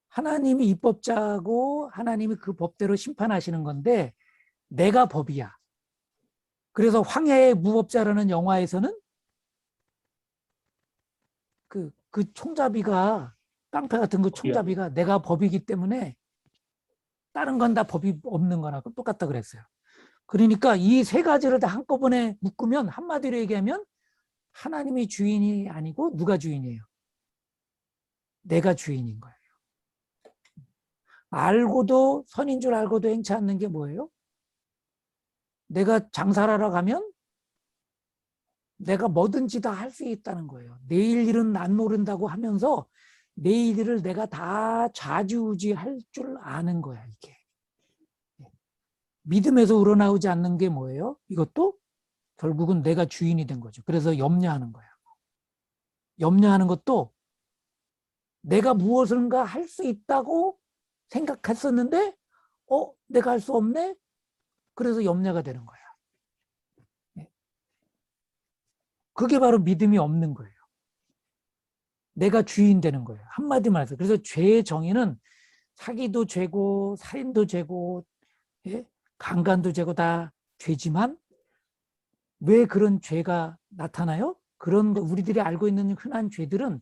하나님이 입법자고 하나님이 그 법대로 심판하시는 건데 내가 법이야. 그래서 황해의 무법자라는 영화에서는 그 총잡이가 깡패 같은 그 총잡이가 내가 법이기 때문에 다른 건 다 법이 없는 거나 똑같다 그랬어요. 그러니까 이 세 가지를 다 한꺼번에 묶으면 한마디로 얘기하면 하나님이 주인이 아니고 누가 주인이에요? 내가 주인인 거예요. 알고도 선인 줄 알고도 행치 않는 게 뭐예요? 내가 장사를 하러 가면 내가 뭐든지 다 할 수 있다는 거예요. 내일 일은 안 모른다고 하면서 내일 일을 내가 다 좌지우지할 줄 아는 거야 이게. 믿음에서 우러나오지 않는 게 뭐예요? 이것도 결국은 내가 주인이 된 거죠. 그래서 염려하는 거야. 염려하는 것도 내가 무엇인가 할 수 있다고 생각했었는데 내가 할 수 없네? 그래서 염려가 되는 거야. 그게 바로 믿음이 없는 거예요. 내가 주인 되는 거예요. 한마디 말해서. 그래서 죄의 정의는 사기도 죄고 살인도 죄고 강간도 죄고 다 죄지만 왜 그런 죄가 나타나요? 그런 거 우리들이 알고 있는 흔한 죄들은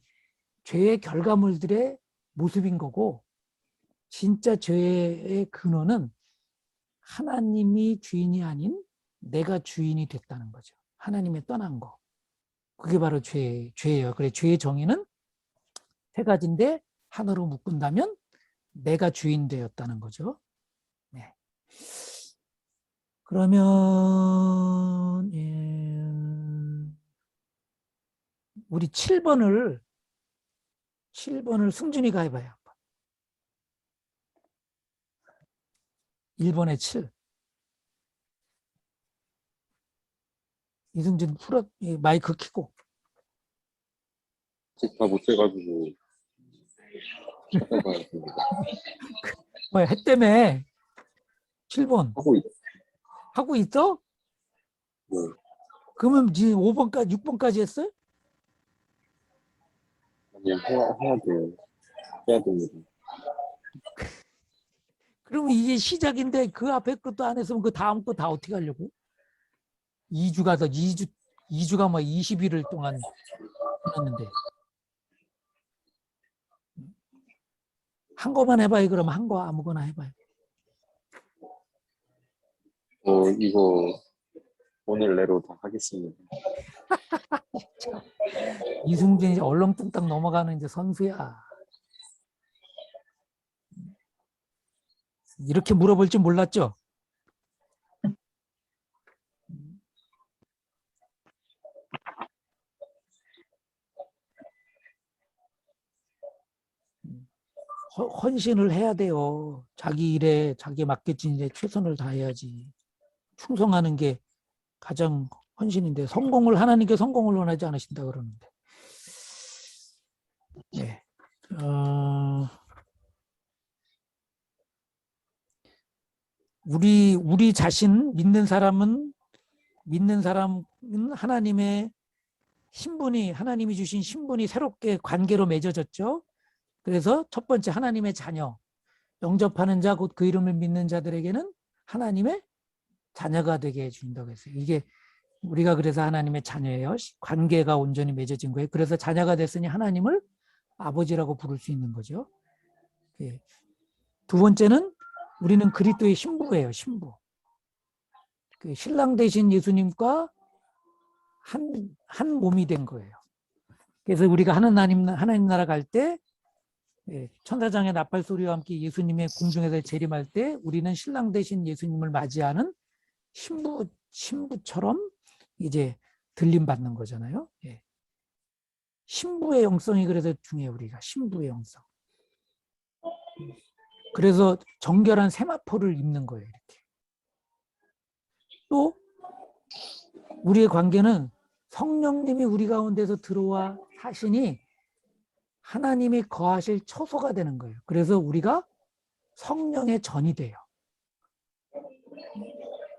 죄의 결과물들의 모습인 거고 진짜 죄의 근원은 하나님이 주인이 아닌 내가 주인이 됐다는 거죠. 하나님의 떠난 거. 그게 바로 죄예요. 그래, 죄의 정의는 세 가지인데 하나로 묶은다면 내가 주인 되었다는 거죠. 네. 그러면 우리 7번을 승준이가 해봐요. 1번에 7. 이승준 풀어 마이크 켜고. 다 못해가지고 찾아봐야겠습니다. 뭐야, 했다며. 7번 하고 있어. 하고 있어? 네. 그러면 지금 5번까지 6번까지 했어요? 아니요, 해야 돼요. 해야 됩니다. 그러면 이게 시작인데 그 앞에 것도 안 했으면 그 다음 거 다 어떻게 하려고? 2주가 뭐 20일을 동안 했는데. 한 거만 해봐요. 그러면 한 거 아무거나 해봐요. 이거 오늘 내로 다 하겠습니다. 이승준이 이제 얼렁뚱땅 넘어가는 이제 선수야. 이렇게 물어볼 줄 몰랐죠? 헌신을 해야 돼요. 자기 일에 자기 맡겨진 일에 최선을 다해야지. 충성하는 게 가장 헌신인데 하나님께 성공을 원하지 않으신다 그러는데. 네. 우리 자신 믿는 사람은 하나님의 신분이 하나님이 주신 신분이 새롭게 관계로 맺어졌죠. 그래서 첫 번째 하나님의 자녀, 영접하는 자 곧 그 이름을 믿는 자들에게는 하나님의 자녀가 되게 해준다고 했어요. 이게 우리가 그래서 하나님의 자녀예요. 관계가 온전히 맺어진 거예요. 그래서 자녀가 됐으니 하나님을 아버지라고 부를 수 있는 거죠. 예. 두 번째는 우리는 그리스도의 신부예요. 신부. 그 신랑 되신 예수님과 한 몸이 된 거예요. 그래서 우리가 하나님 나라 갈 때 천사장의 나팔 소리와 함께 예수님의 공중에서 재림할 때 우리는 신랑 되신 예수님을 맞이하는 신부처럼 이제 들림 받는 거잖아요. 예. 신부의 영성이 그래서 중요해요. 우리가 신부의 영성. 그래서 정결한 세마포를 입는 거예요. 이렇게. 또 우리의 관계는 성령님이 우리 가운데서 들어와 사시니 하나님이 거하실 처소가 되는 거예요. 그래서 우리가 성령의 전이 돼요.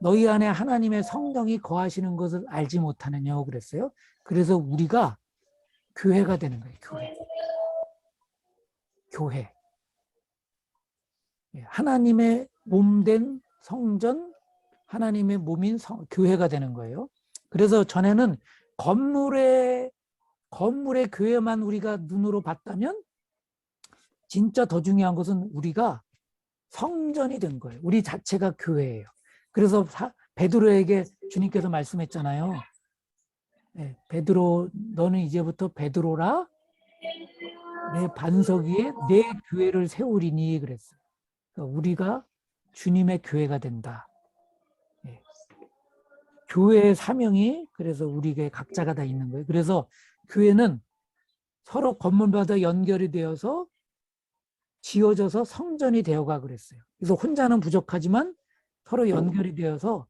너희 안에 하나님의 성령이 거하시는 것을 알지 못하느냐고 그랬어요. 그래서 우리가 교회가 되는 거예요. 교회. 하나님의 몸된 성전, 하나님의 몸인 교회가 되는 거예요. 그래서 전에는 건물의 교회만 우리가 눈으로 봤다면 진짜 더 중요한 것은 우리가 성전이 된 거예요. 우리 자체가 교회예요. 그래서 베드로에게 주님께서 말씀했잖아요. 네, 베드로 너는 이제부터 베드로라 내 반석 위에 내 교회를 세우리니 그랬어요. 그러니까 우리가 주님의 교회가 된다. 네. 교회의 사명이 그래서 우리에게 각자가 다 있는 거예요. 그래서 교회는 서로 건물마다 연결이 되어서 지어져서 성전이 되어가 그랬어요. 그래서 혼자는 부족하지만 서로 연결이 되어서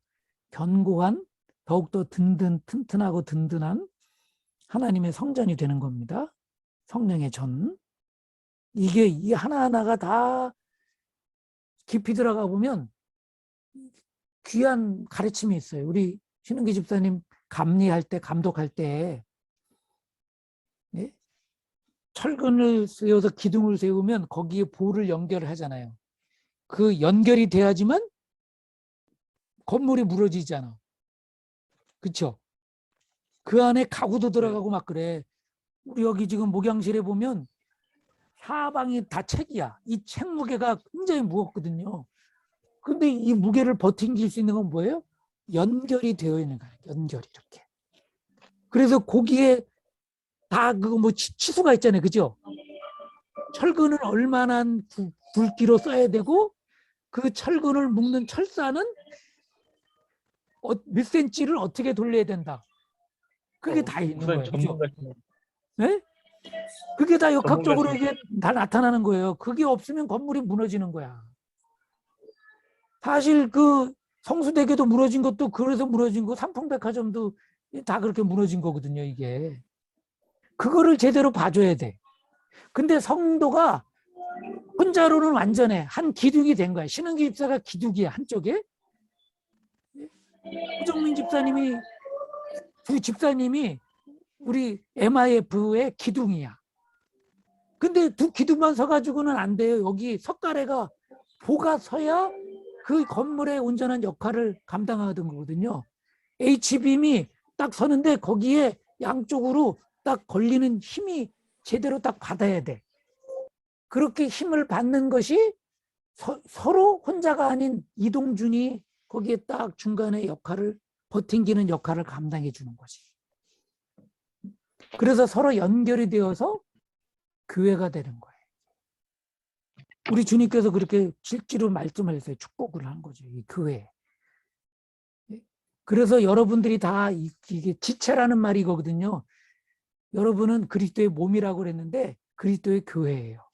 견고한 더욱더 튼튼하고 든든한 하나님의 성전이 되는 겁니다. 성령의 전. 이게 이 하나하나가 다 깊이 들어가 보면 귀한 가르침이 있어요. 우리 신은기 집사님 감리할 때, 감독할 때 철근을 세워서 기둥을 세우면 거기에 볼을 연결을 하잖아요. 그 연결이 돼야지만 건물이 무너지잖아. 그렇죠? 그 안에 가구도 들어가고 막 그래. 우리 여기 지금 목양실에 보면 사방이 다 책이야. 이 책 무게가 굉장히 무겁거든요. 근데 이 무게를 버팅길 수 있는 건 뭐예요? 연결이 되어 있는 거예요. 연결이 이렇게. 그래서 거기에 다 그거 뭐 치수가 있잖아요. 그죠? 철근을 얼마나 굵기로 써야 되고 그 철근을 묶는 철사는 몇 센치를 어떻게 돌려야 된다. 그게 다 있는 무슨 거예요. 그죠? 전문가시네. 네? 그게 다 역학적으로 전문가시네. 이게 다 나타나는 거예요. 그게 없으면 건물이 무너지는 거야. 사실 그 성수대교도 무너진 것도 그래서 무너진 거, 삼풍백화점도 다 그렇게 무너진 거거든요, 이게. 그거를 제대로 봐줘야 돼. 근데 성도가 혼자로는 완전해. 한 기둥이 된 거야. 신은기 집사가 기둥이야, 한쪽에. 호정민 집사님이, 두 집사님이 우리 MIF의 기둥이야. 근데 두 기둥만 서가지고는 안 돼요. 여기 석가래가 보가 서야 그 건물의 온전한 역할을 감당하던 거거든요. H빔이 딱 서는데 거기에 양쪽으로 딱 걸리는 힘이 제대로 딱 받아야 돼. 그렇게 힘을 받는 것이 서로 혼자가 아닌 이동준이 거기에 딱 중간에 역할을 버팅기는 역할을 감당해 주는 거지. 그래서 서로 연결이 되어서 교회가 되는 거예요. 우리 주님께서 그렇게 실제로 말씀하셨어요. 축복을 한 거죠. 이 교회. 그래서 여러분들이 다 이게 지체라는 말이 거거든요. 여러분은 그리스도의 몸이라고 그랬는데 그리스도의 교회예요.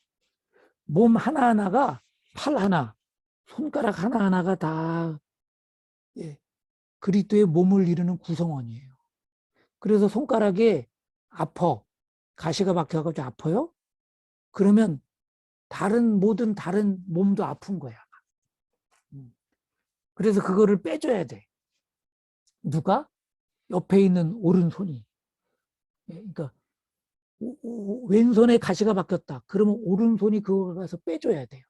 몸 하나하나가 팔 하나, 손가락 하나하나가 다 그리스도의 몸을 이루는 구성원이에요. 그래서 손가락에 아파, 가시가 박혀가지고 아파요? 그러면 모든 다른 몸도 아픈 거야. 그래서 그거를 빼줘야 돼. 누가? 옆에 있는 오른손이. 그러니까 왼손에 가시가 박혔다. 그러면 오른손이 그걸 가서 빼줘야 돼요.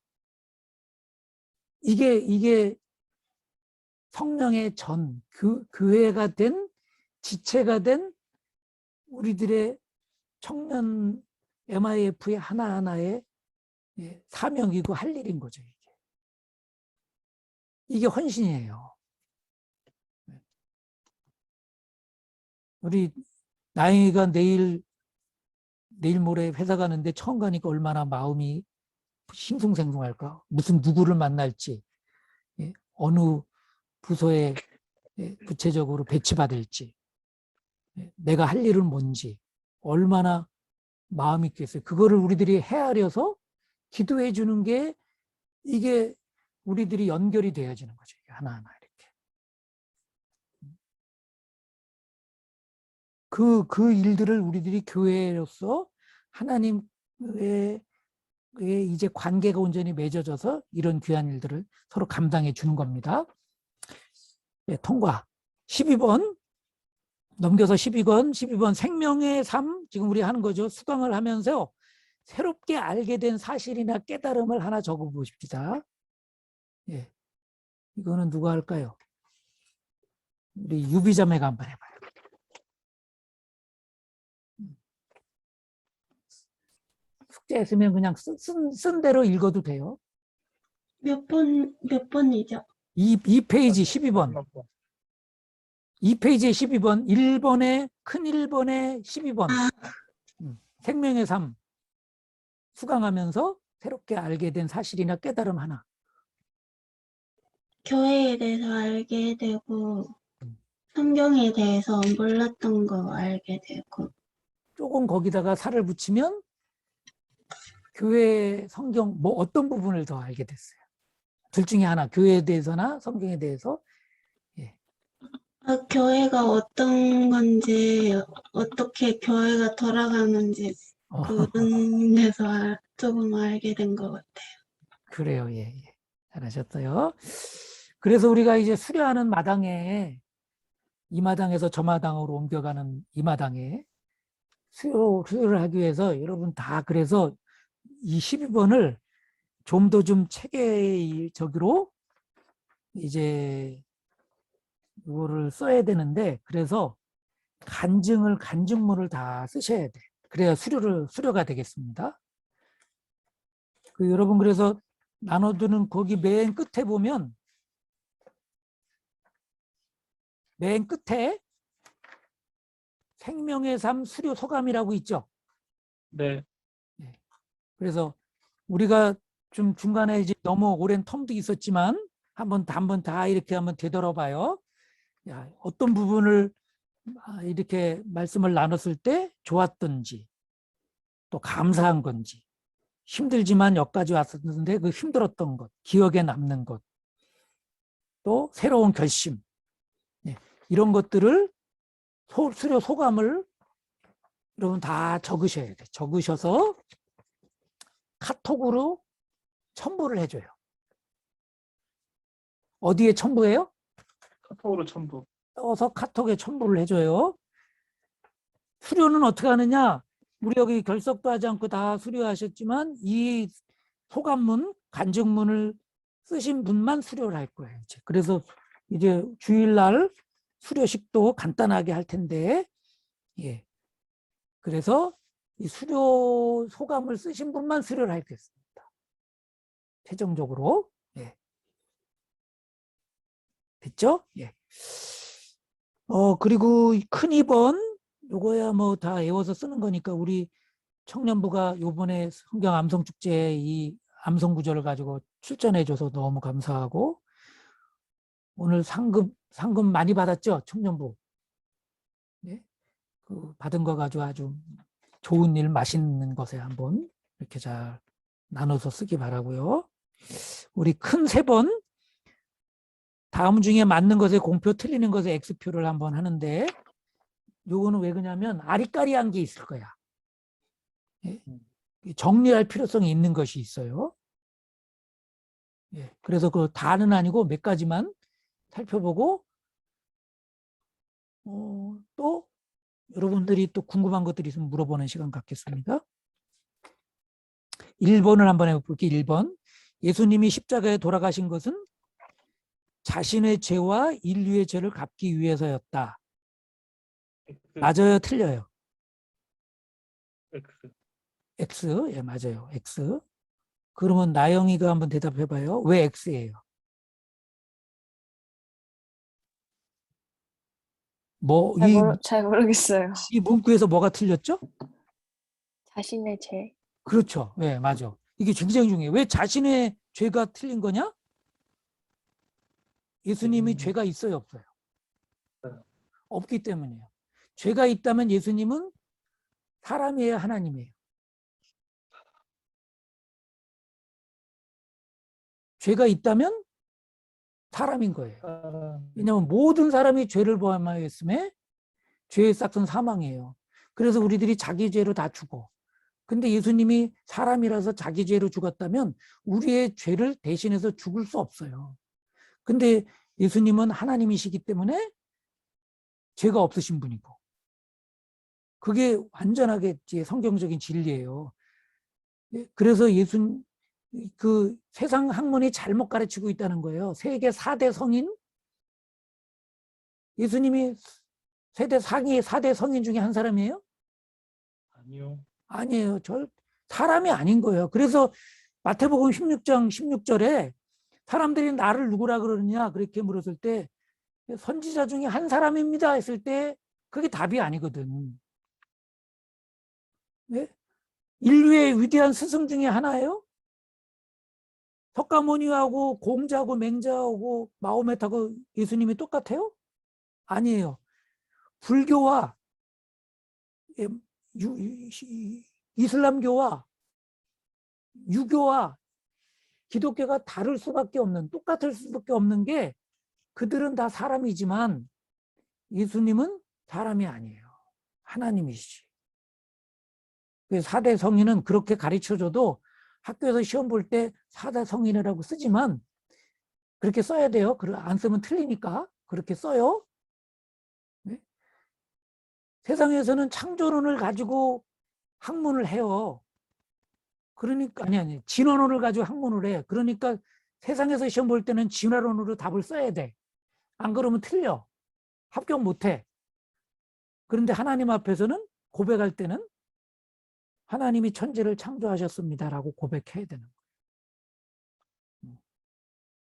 이게 성령의 교회가 된, 지체가 된 우리들의 청년 MIF의 하나하나의 사명이고 할 일인 거죠. 이게 헌신이에요. 우리 나영이가 내일 모레 회사 가는데 처음 가니까 얼마나 마음이 싱숭생숭할까. 무슨 누구를 만날지, 어느 부서에 구체적으로 배치받을지, 내가 할 일은 뭔지 얼마나 마음이 있겠어요. 그거를 우리들이 헤아려서 기도해 주는 게 이게 우리들이 연결이 되어지는 거죠. 하나하나 이렇게. 그 일들을 우리들이 교회로서 하나님의 이제 관계가 온전히 맺어져서 이런 귀한 일들을 서로 감당해 주는 겁니다. 통과. 12번 넘겨서 12번 생명의 삶 지금 우리 하는 거죠. 수강을 하면서 새롭게 알게 된 사실이나 깨달음을 하나 적어 보십시다. 이거는 누가 할까요? 우리 유비자매가 한번 해봐요. 숙제했으면 그냥 쓴 대로 읽어도 돼요. 몇 번이죠? 2페이지 12번. 2페이지에 12번, 1번에, 큰 1번에 12번. 생명의 삶. 수강하면서 새롭게 알게 된 사실이나 깨달음 하나. 교회에 대해서 알게 되고, 성경에 대해서 몰랐던 거 알게 되고, 조금 거기다가 살을 붙이면 교회 성경 뭐 어떤 부분을 더 알게 됐어요. 둘 중에 하나, 교회에 대해서나 성경에 대해서. 교회가 어떤 건지, 어떻게 교회가 돌아가는지, 그런 데서 조금 알게 된 것 같아요. 그래요. 예. 잘하셨어요. 그래서 우리가 이제 수료하는 마당에, 이 마당에서 저 마당으로 옮겨가는 이 마당에 수료를 하기 위해서 여러분 다 그래서 이 12번을 좀 더 좀 체계적으로 이제 이거를 써야 되는데, 그래서 간증물을 다 쓰셔야 돼. 그래야 수료가 되겠습니다. 여러분 그래서 나눠두는 거기 맨 끝에 보면 맨 끝에 생명의 삶 수료 소감이라고 있죠. 네. 그래서 우리가 좀 중간에 이제 너무 오랜 텀도 있었지만 한번 다 이렇게 한번 되돌아봐요. 야, 어떤 부분을 이렇게 말씀을 나눴을 때 좋았던지 또 감사한 건지 힘들지만 여기까지 왔었는데 그 힘들었던 것, 기억에 남는 것, 또 새로운 결심 이런 것들을 수료 소감을 여러분 다 적으셔야 돼. 적으셔서 카톡으로 첨부를 해줘요. 어디에 첨부해요? 카톡으로 첨부. 떠서 카톡에 첨부를 해줘요. 수료는 어떻게 하느냐? 우리 여기 결석도 하지 않고 다 수료하셨지만 이 소감문, 간증문을 쓰신 분만 수료를 할 거예요. 그래서 이제 주일날 수료식도 간단하게 할 텐데, 예. 그래서 이 수료 소감을 쓰신 분만 수료를 하겠습니다. 최종적으로. 예. 됐죠? 예. 그리고 큰 2번, 요거야 뭐 다 외워서 쓰는 거니까 우리 청년부가 요번에 성경 암송축제에 이 암송구절을 가지고 출전해줘서 너무 감사하고, 오늘 상금 많이 받았죠? 청년부. 네? 그 받은 거 가지고 아주 좋은 일, 맛있는 것에 한번 이렇게 잘 나눠서 쓰기 바라고요. 우리 큰 3번, 다음 중에 맞는 것에 공표, 틀리는 것에 X표를 한번 하는데, 요거는 왜 그러냐면 아리까리한 게 있을 거야. 예? 정리할 필요성이 있는 것이 있어요. 예. 그래서 그 다는 아니고 몇 가지만 살펴보고, 또 여러분들이 또 궁금한 것들이 있으면 물어보는 시간 갖겠습니다. 1번을 한번 해볼게요. 1번. 예수님이 십자가에 돌아가신 것은 자신의 죄와 인류의 죄를 갚기 위해서였다. 맞아요, 틀려요? X. X. 예, 맞아요. X. 그러면 나영이가 한번 대답해봐요. 왜 X예요? 뭐, 잘 모르겠어요. 이 문구에서 뭐가 틀렸죠? 자신의 죄. 그렇죠. 네, 맞아. 이게 굉장히 중요해요. 왜 자신의 죄가 틀린 거냐? 예수님이 죄가 있어요, 없어요? 없기 때문이에요. 죄가 있다면 예수님은 사람이에요, 하나님이에요? 죄가 있다면 사람인 거예요. 왜냐하면 모든 사람이 죄를 범하였음에 죄의 싹은 사망이에요. 그래서 우리들이 자기 죄로 다 죽어. 근데 예수님이 사람이라서 자기 죄로 죽었다면 우리의 죄를 대신해서 죽을 수 없어요. 근데 예수님은 하나님이시기 때문에 죄가 없으신 분이고, 그게 완전하게 성경적인 진리예요. 그래서 그 세상 학문이 잘못 가르치고 있다는 거예요. 세계 4대 성인, 예수님이 세대 4대 성인 중에 한 사람이에요? 아니요. 아니에요. 사람이 아닌 거예요. 그래서 마태복음 16장 16절에 사람들이 나를 누구라 그러느냐 그렇게 물었을 때 선지자 중에 한 사람입니다 했을 때 그게 답이 아니거든. 네? 인류의 위대한 스승 중에 하나예요? 석가모니하고 공자하고 맹자하고 마호메트하고 예수님이 똑같아요? 아니에요. 불교와 이슬람교와 유교와 기독교가 다를 수밖에 없는, 똑같을 수밖에 없는 게 그들은 다 사람이지만 예수님은 사람이 아니에요. 하나님이시지. 4대 성인은 그렇게 가르쳐줘도 학교에서 시험 볼 때 4대 성인이라고 쓰지만 그렇게 써야 돼요. 안 쓰면 틀리니까 그렇게 써요. 네? 세상에서는 창조론을 가지고 학문을 해요. 그러니까 아니 진화론을 가지고 학문을 해. 그러니까 세상에서 시험 볼 때는 진화론으로 답을 써야 돼. 안 그러면 틀려. 합격 못 해. 그런데 하나님 앞에서는 고백할 때는 하나님이 천지를 창조하셨습니다라고 고백해야 되는 거예요.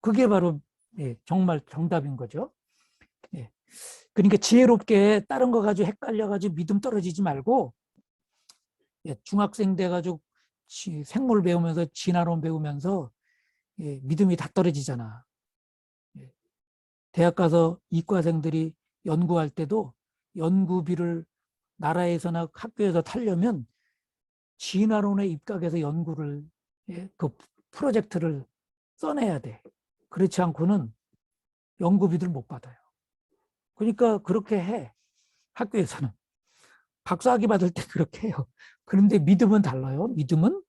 그게 바로 정말 정답인 거죠. 예. 그러니까 지혜롭게 다른 거 가지고 헷갈려가지고 믿음 떨어지지 말고 중학생 돼가지고 생물 배우면서 진화론 배우면서 믿음이 다 떨어지잖아. 대학 가서 이과생들이 연구할 때도 연구비를 나라에서나 학교에서 타려면 진화론에 입각해서 연구를 그 프로젝트를 써내야 돼. 그렇지 않고는 연구비들 못 받아요. 그러니까 그렇게 해. 학교에서는. 박사학위 받을 때 그렇게 해요. 그런데 믿음은 달라요. 믿음은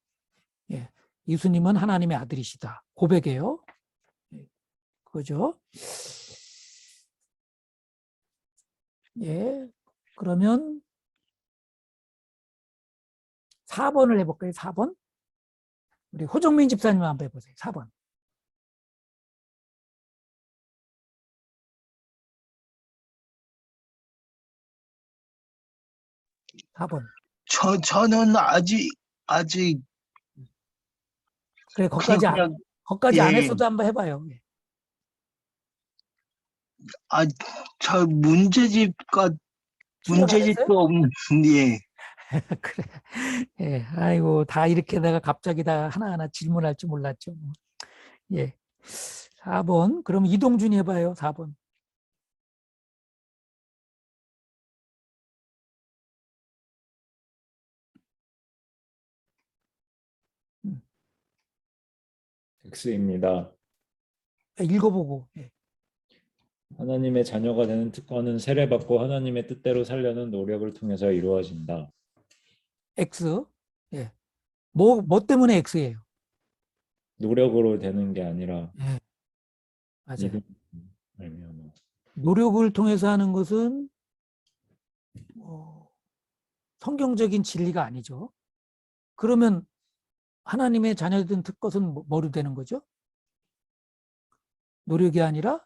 예수님은 하나님의 아들이시다. 고백해요. 그죠? 그러면 4번을 해볼까요? 4번. 우리 호정민 집사님 한번 해보세요. 4번. 4번. 저는 아직 그래, 거기까지 거기까지 안 했어도 한번 해봐요. 저 문제집도 없는, 예. 그래. 아이고, 다 이렇게 내가 갑자기 다 하나하나 질문할 줄 몰랐죠. 4번. 그럼 이동준이 해봐요. 4번. X입니다. 읽어보고. 하나님의 자녀가 되는 특권은 세례받고 하나님의 뜻대로 살려는 노력을 통해서 이루어진다. X. 뭐 때문에 X예요? 노력으로 되는 게 아니라 맞아요. 믿음 말미암아. 노력을 통해서 하는 것은 성경적인 진리가 아니죠. 그러면 하나님의 자녀된 특권은 뭐로 되는 거죠? 노력이 아니라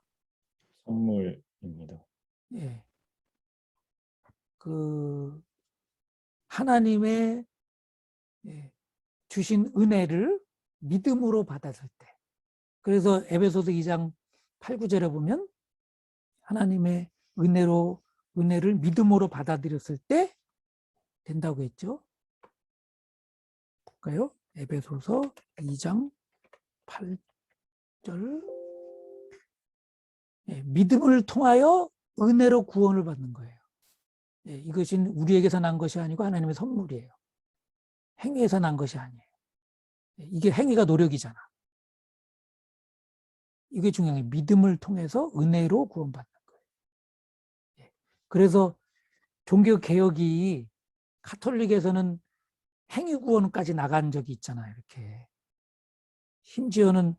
선물입니다. 그 하나님의 주신 은혜를 믿음으로 받았을 때. 그래서 에베소서 2장 8, 9절에 보면 하나님의 은혜를 믿음으로 받아들였을 때 된다고 했죠. 볼까요? 에베소서 2장 8절. 믿음을 통하여 은혜로 구원을 받는 거예요. 이것은 우리에게서 난 것이 아니고 하나님의 선물이에요. 행위에서 난 것이 아니에요. 이게 행위가 노력이잖아. 이게 중요해요. 믿음을 통해서 은혜로 구원받는 거예요. 그래서 종교개혁이 카톨릭에서는 행위구원까지 나간 적이 있잖아요. 이렇게. 심지어는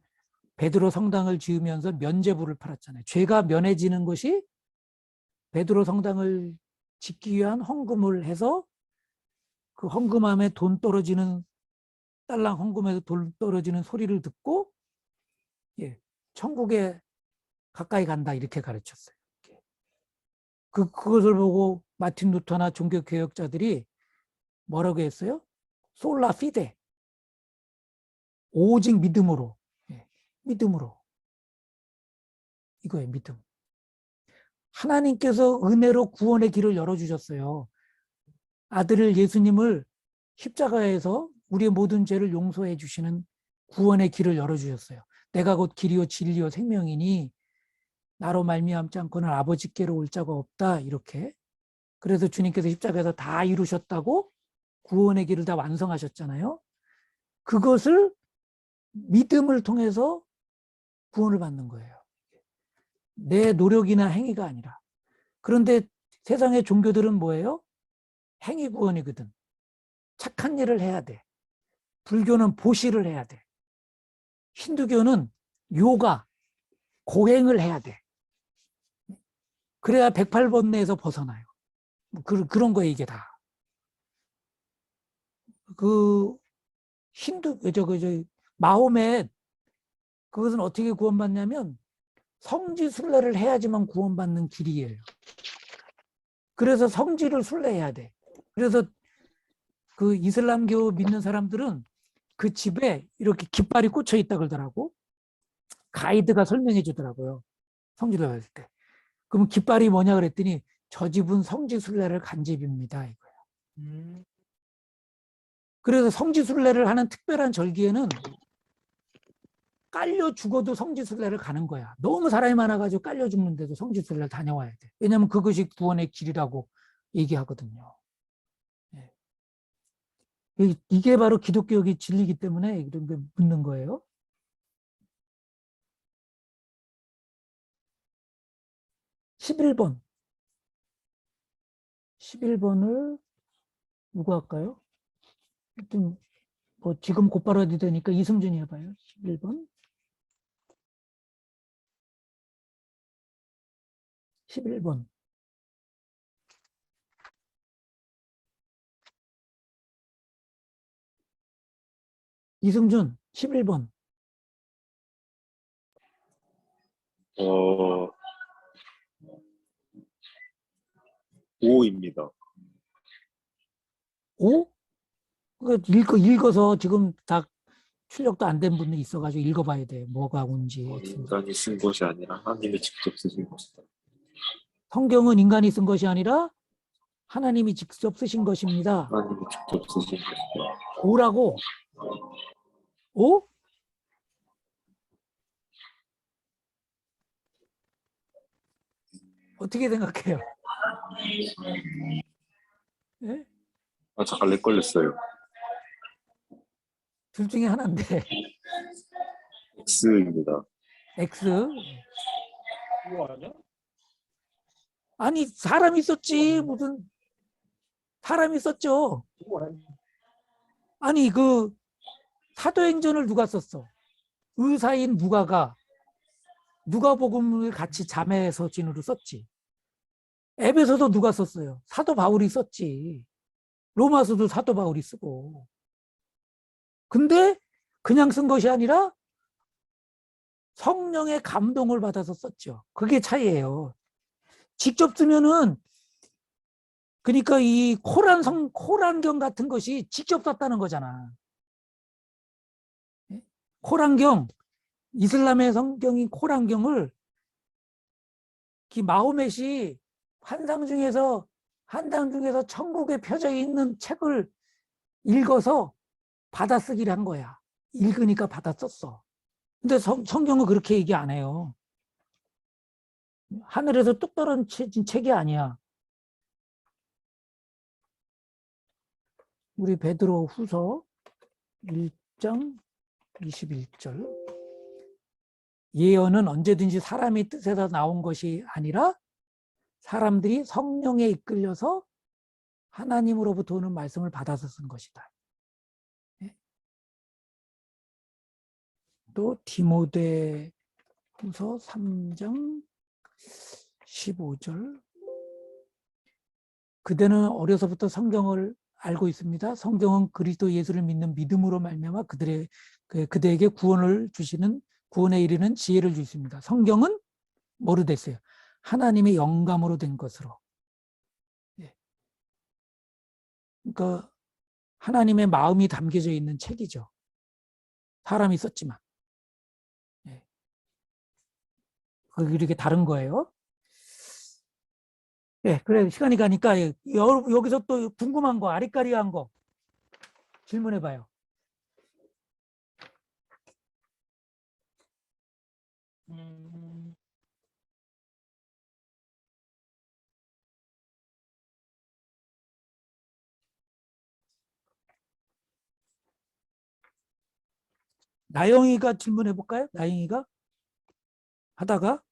베드로 성당을 지으면서 면죄부를 팔았잖아요. 죄가 면해지는 것이 베드로 성당을 짓기 위한 헌금을 해서 그 헌금함에 돈 떨어지는 딸랑 헌금에서 돈 떨어지는 소리를 듣고 천국에 가까이 간다 이렇게 가르쳤어요. 그것을 보고 마틴 루터나 종교개혁자들이 뭐라고 했어요? 솔라 피데. 오직 믿음으로. 믿음으로. 이거예요, 믿음. 하나님께서 은혜로 구원의 길을 열어주셨어요. 아들을 예수님을 십자가에서 우리의 모든 죄를 용서해 주시는 구원의 길을 열어주셨어요. 내가 곧 길이요 진리요 생명이니 나로 말미암지 않고는 아버지께로 올 자가 없다. 이렇게. 그래서 주님께서 십자가에서 다 이루셨다고 구원의 길을 다 완성하셨잖아요. 그것을 믿음을 통해서 구원을 받는 거예요. 내 노력이나 행위가 아니라. 그런데 세상의 종교들은 뭐예요? 행위 구원이거든. 착한 일을 해야 돼. 불교는 보시를 해야 돼. 힌두교는 요가, 고행을 해야 돼. 그래야 108번뇌에서 벗어나요. 그런 거예요, 이게 다. 마호멧, 그것은 어떻게 구원받냐면 성지 순례를 해야지만 구원받는 길이에요. 그래서 성지를 순례해야 돼. 그래서 그 이슬람교 믿는 사람들은 그 집에 이렇게 깃발이 꽂혀 있다 그러더라고. 가이드가 설명해 주더라고요. 성지순례 할 때. 그럼 깃발이 뭐냐 그랬더니 저 집은 성지순례를 간 집입니다. 이거예요. 음. 그래서 성지순례를 하는 특별한 절기에는 깔려 죽어도 성지순례를 가는 거야. 너무 사람이 많아가지고 깔려 죽는데도 성지순례를 다녀와야 돼. 왜냐하면 그것이 구원의 길이라고 얘기하거든요. 예. 이게 바로 기독교의 진리이기 때문에 이런 게 묻는 거예요. 11번. 11번을 누구 할까요? 하여튼 뭐 지금 곧바로 해도 되니까 이승준이 해봐요. 11번. 11번. 이승준 11번. 5입니다. 5? 읽어서 지금 다 출력도 안 된 분이 있어가지고 읽어봐야 돼. 뭐가 온지. 인간이 쓴 것이 아니라 하나님이 직접 쓰신 것이다. 성경은 인간이 쓴 것이 아니라 하나님이 직접 쓰신 것입니다. 하나님이 직접 쓰신 것이다. 5라고? 5? 어떻게 생각해요? 예? 아, 잠깐 렉 걸렸어요. 둘 중에 하나인데. X입니다. X. 이거 아니야? 아니 사람이 썼지. 무슨 사람이 썼죠. 이거 아니야? 아니 그 사도행전을 누가 썼어? 의사인 누가가 누가복음을 같이 자매 서신으로 썼지. 에베소도 누가 썼어요? 사도 바울이 썼지. 로마서도 사도 바울이 쓰고. 근데 그냥 쓴 것이 아니라 성령의 감동을 받아서 썼죠. 그게 차이예요. 직접 쓰면은 그러니까 이 코란경 같은 것이 직접 썼다는 거잖아. 코란경, 이슬람의 성경인 코란경을 마호멧이 한상 중에서 천국에 펴져 있는 책을 읽어서 받아쓰기를 한 거야. 읽으니까 받아 썼어. 근데 성경은 그렇게 얘기 안 해요. 하늘에서 뚝 떨어진 책이 아니야. 우리 베드로 후서 1장 21절. 예언은 언제든지 사람의 뜻에서 나온 것이 아니라 사람들이 성령에 이끌려서 하나님으로부터 오는 말씀을 받아서 쓴 것이다. 또 디모데 후서 3장 15절. 그대는 어려서부터 성경을 알고 있습니다. 성경은 그리스도 예수를 믿는 믿음으로 말미암아 그대에게 구원을 주시는 구원에 이르는 지혜를 주십니다. 성경은 뭐로 됐어요? 하나님의 영감으로 된 것으로. 그러니까 하나님의 마음이 담겨져 있는 책이죠. 사람이 썼지만. 이렇게 다른 거예요. 그래 시간이 가니까 여기서 또 궁금한 거, 아리까리한 거 질문해 봐요. 음. 나영이가 질문해 볼까요? 나영이가 하다가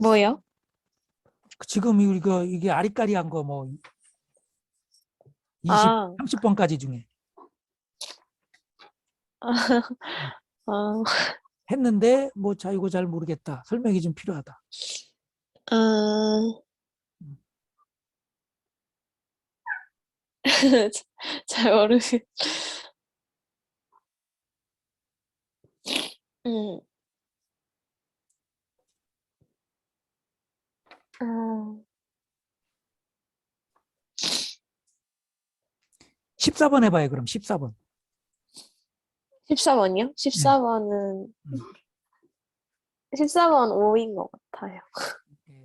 뭐요? 지금 이게 아리까리한 거 뭐 20, 아. 30번까지 중에 아, 했는데 뭐 이거 잘 모르겠다. 설명이 좀 필요하다. 잘 모르겠. 음. 14번 해봐요. 그럼 14번. 14번이요? 14번은 14번 5인 것 같아요.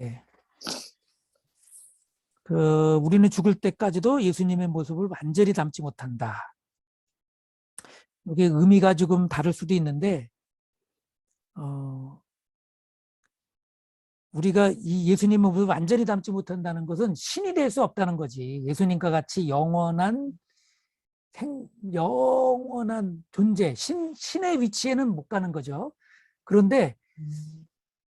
예. 우리는 죽을 때까지도 예수님의 모습을 완전히 담지 못한다. 이게 의미가 조금 다를 수도 있는데, 우리가 이 예수님의 모습을 완전히 담지 못한다는 것은 신이 될 수 없다는 거지. 예수님과 같이 영원한 존재, 신의 위치에는 못 가는 거죠. 그런데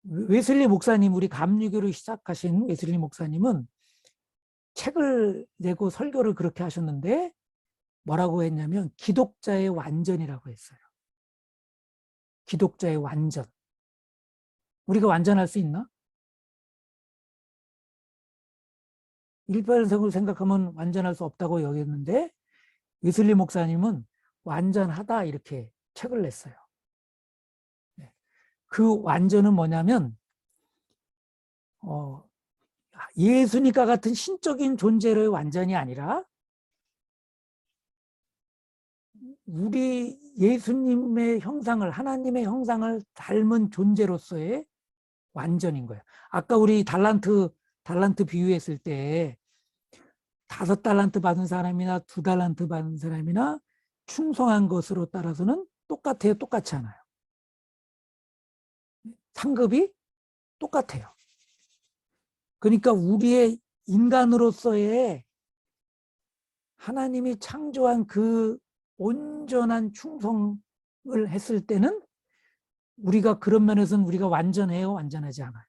웨슬리 목사님, 우리 감리교를 시작하신 웨슬리 목사님은 책을 내고 설교를 그렇게 하셨는데 뭐라고 했냐면 기독자의 완전이라고 했어요. 기독자의 완전. 우리가 완전할 수 있나? 일반적으로 생각하면 완전할 수 없다고 여겼는데 웨슬리 목사님은 완전하다 이렇게 책을 냈어요. 그 완전은 뭐냐면 예수님과 같은 신적인 존재로의 완전이 아니라 우리 예수님의 형상을, 하나님의 형상을 닮은 존재로서의 완전인 거예요. 아까 우리 달란트 비유했을 때 5달란트 받은 사람이나 2달란트 받은 사람이나 충성한 것으로 따라서는 똑같아요, 똑같지 않아요. 상급이 똑같아요. 그러니까 우리의 인간으로서의 하나님이 창조한 그 온전한 충성을 했을 때는 우리가 그런 면에서는 우리가 완전해요, 완전하지 않아요?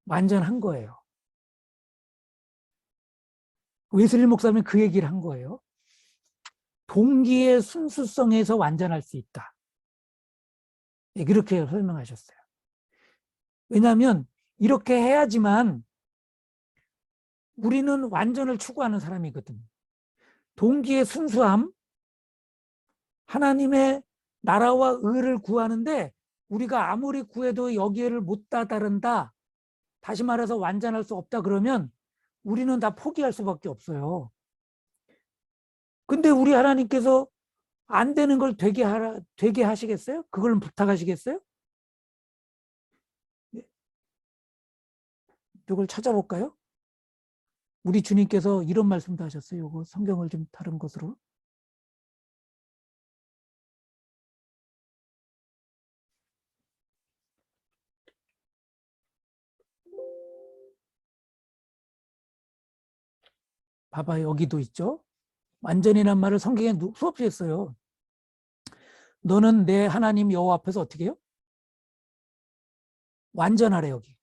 완전한 거예요. 웨슬리 목사님은 그 얘기를 한 거예요. 동기의 순수성에서 완전할 수 있다. 그렇게 설명하셨어요. 왜냐하면 이렇게 해야지만 우리는 완전을 추구하는 사람이거든. 동기의 순수함, 하나님의 나라와 의를 구하는데 우리가 아무리 구해도 여기를 못 다다른다. 다시 말해서 완전할 수 없다 그러면 우리는 다 포기할 수밖에 없어요. 근데 우리 하나님께서 안 되는 걸 되게 하시겠어요? 그걸 부탁하시겠어요? 이걸 찾아볼까요? 우리 주님께서 이런 말씀도 하셨어요. 이거 성경을 좀 다른 것으로. 봐봐요. 여기도 있죠. 완전이란 말을 성경에 수없이 했어요. 너는 내 하나님 여호와 앞에서 어떻게 해요? 완전하래 여기.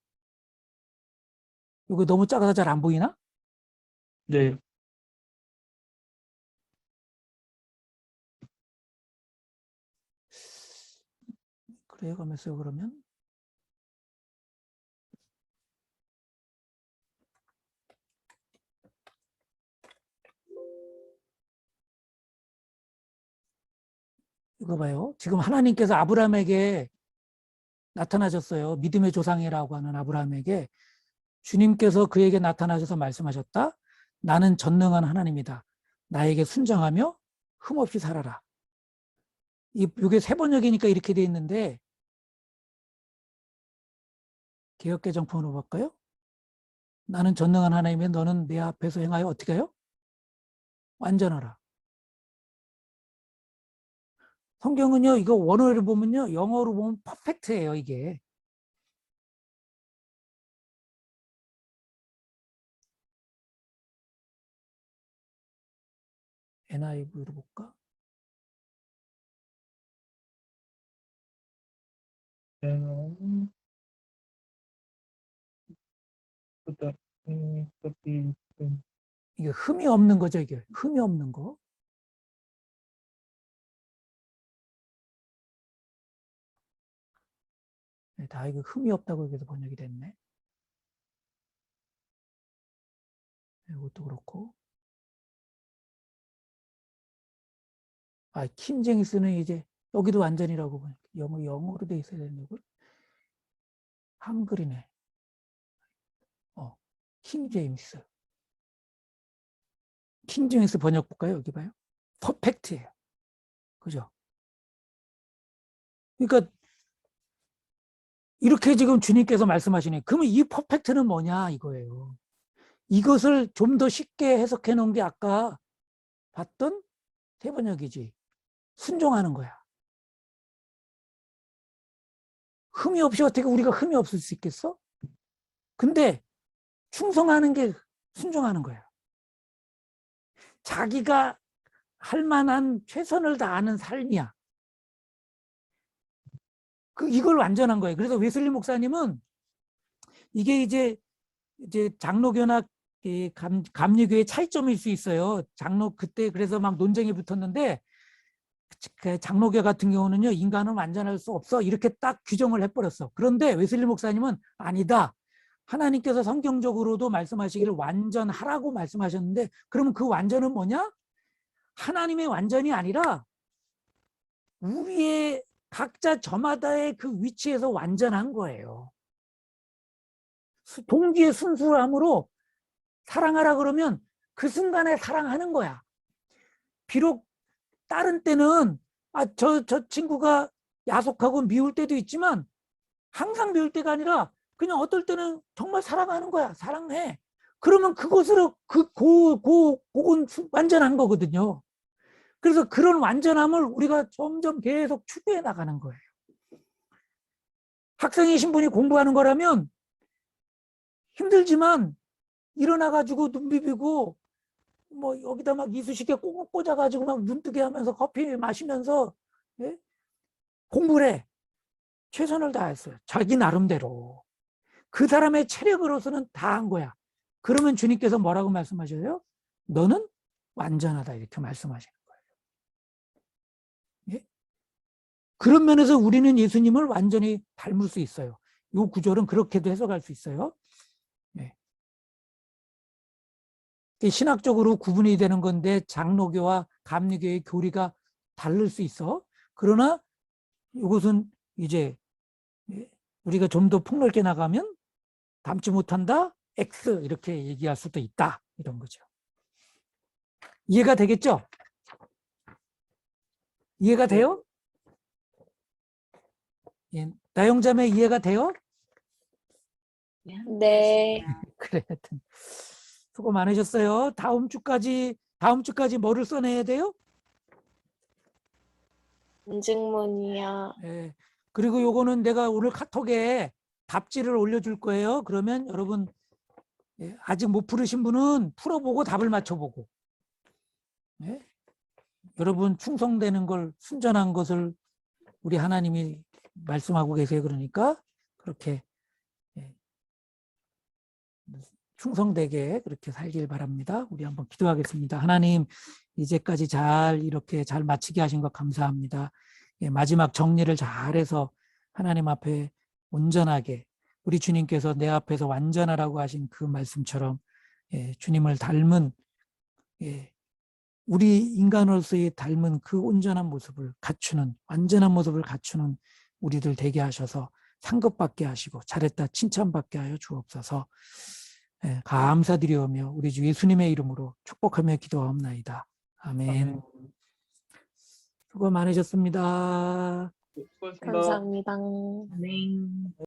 이거 너무 작아서 잘 안 보이나? 네. 그래요, 가면서 그러면 이거 봐요. 지금 하나님께서 아브라함에게 나타나셨어요. 믿음의 조상이라고 하는 아브라함에게 주님께서 그에게 나타나셔서 말씀하셨다. 나는 전능한 하나님이다. 나에게 순종하며 흠없이 살아라. 이게 세 번역이니까 이렇게 돼 있는데 개역개정판으로 볼까요? 나는 전능한 하나님이 너는 내 앞에서 행하여 어떻게 해요? 완전하라. 성경은요, 이거 원어를 보면요, 영어로 보면 퍼펙트예요, 이게. NIV로 볼까? 이게 흠이 없는 거죠, 이게. 흠이 없는 거. 네, 다 이거 흠이 없다고 여기서 번역이 됐네. 이것도 그렇고. 킹제임스는 이제 여기도 완전이라고 보니까 영어로 돼 있어야 되는 걸. 한글이네. 킹제임스. 킹제임스 번역 볼까요? 여기 봐요. 퍼펙트예요. 그죠? 그러니까 이렇게 지금 주님께서 말씀하시네. 그러면 이 퍼펙트는 뭐냐 이거예요. 이것을 좀 더 쉽게 해석해 놓은 게 아까 봤던 세번역이지. 순종하는 거야. 흠이 없이 어떻게 우리가 흠이 없을 수 있겠어? 근데 충성하는 게 순종하는 거예요. 자기가 할 만한 최선을 다하는 삶이야. 이걸 완전한 거예요. 그래서 웨슬리 목사님은 이게 이제 장로교나 감리교의 차이점일 수 있어요. 장로 그때 그래서 막 논쟁이 붙었는데 그 장로교 같은 경우는요, 인간은 완전할 수 없어 이렇게 딱 규정을 해버렸어. 그런데 웨슬리 목사님은 아니다. 하나님께서 성경적으로도 말씀하시기를 완전하라고 말씀하셨는데, 그러면 그 완전은 뭐냐? 하나님의 완전이 아니라 우리의 각자 저마다의 그 위치에서 완전한 거예요. 동기의 순수함으로 사랑하라 그러면 그 순간에 사랑하는 거야. 비록 다른 때는 저 친구가 야속하고 미울 때도 있지만 항상 미울 때가 아니라 그냥 어떨 때는 정말 사랑하는 거야. 사랑해. 그러면 그것으로 그건 완전한 거거든요. 그래서 그런 완전함을 우리가 점점 계속 추구해 나가는 거예요. 학생이신 분이 공부하는 거라면 힘들지만 일어나가지고 눈 비비고 뭐 여기다 막 이쑤시개 꼭 꽂아가지고 막 눈뜨게 하면서 커피 마시면서, 예? 공부를 해. 최선을 다했어요. 자기 나름대로. 그 사람의 체력으로서는 다 한 거야. 그러면 주님께서 뭐라고 말씀하셔요? 너는 완전하다 이렇게 말씀하시는 거예요. 예? 그런 면에서 우리는 예수님을 완전히 닮을 수 있어요. 이 구절은 그렇게도 해석할 수 있어요. 예. 신학적으로 구분이 되는 건데 장로교와 감리교의 교리가 다를 수 있어. 그러나 이것은 이제 우리가 좀 더 폭넓게 나가면 닮지 못한다, X 이렇게 얘기할 수도 있다 이런 거죠. 이해가 되겠죠? 이해가 돼요? 예, 나영자매 이해가 돼요? 네. 그래, 하여튼 수고 많으셨어요. 다음 주까지 뭐를 써내야 돼요? 인증문이야. 예. 그리고 요거는 내가 오늘 카톡에 답지를 올려줄 거예요. 그러면 여러분, 예, 아직 못 풀으신 분은 풀어보고 답을 맞춰보고, 예? 여러분 충성되는 걸, 순전한 것을 우리 하나님이 말씀하고 계세요. 그러니까 그렇게, 예, 충성되게 그렇게 살길 바랍니다. 우리 한번 기도하겠습니다. 하나님, 이제까지 이렇게 잘 마치게 하신 것 감사합니다. 예, 마지막 정리를 잘해서 하나님 앞에 온전하게, 우리 주님께서 내 앞에서 완전하라고 하신 그 말씀처럼, 예, 주님을 닮은, 예, 우리 인간으로서의 닮은 그 온전한 모습을 갖추는, 완전한 모습을 갖추는 우리들 되게 하셔서 상급받게 하시고 잘했다 칭찬받게 하여 주옵소서. 예, 감사드리오며 우리 주 예수님의 이름으로 축복하며 기도하옵나이다. 아멘. 수고 많으셨습니다. 수고하셨습니다. 감사합니다. 네.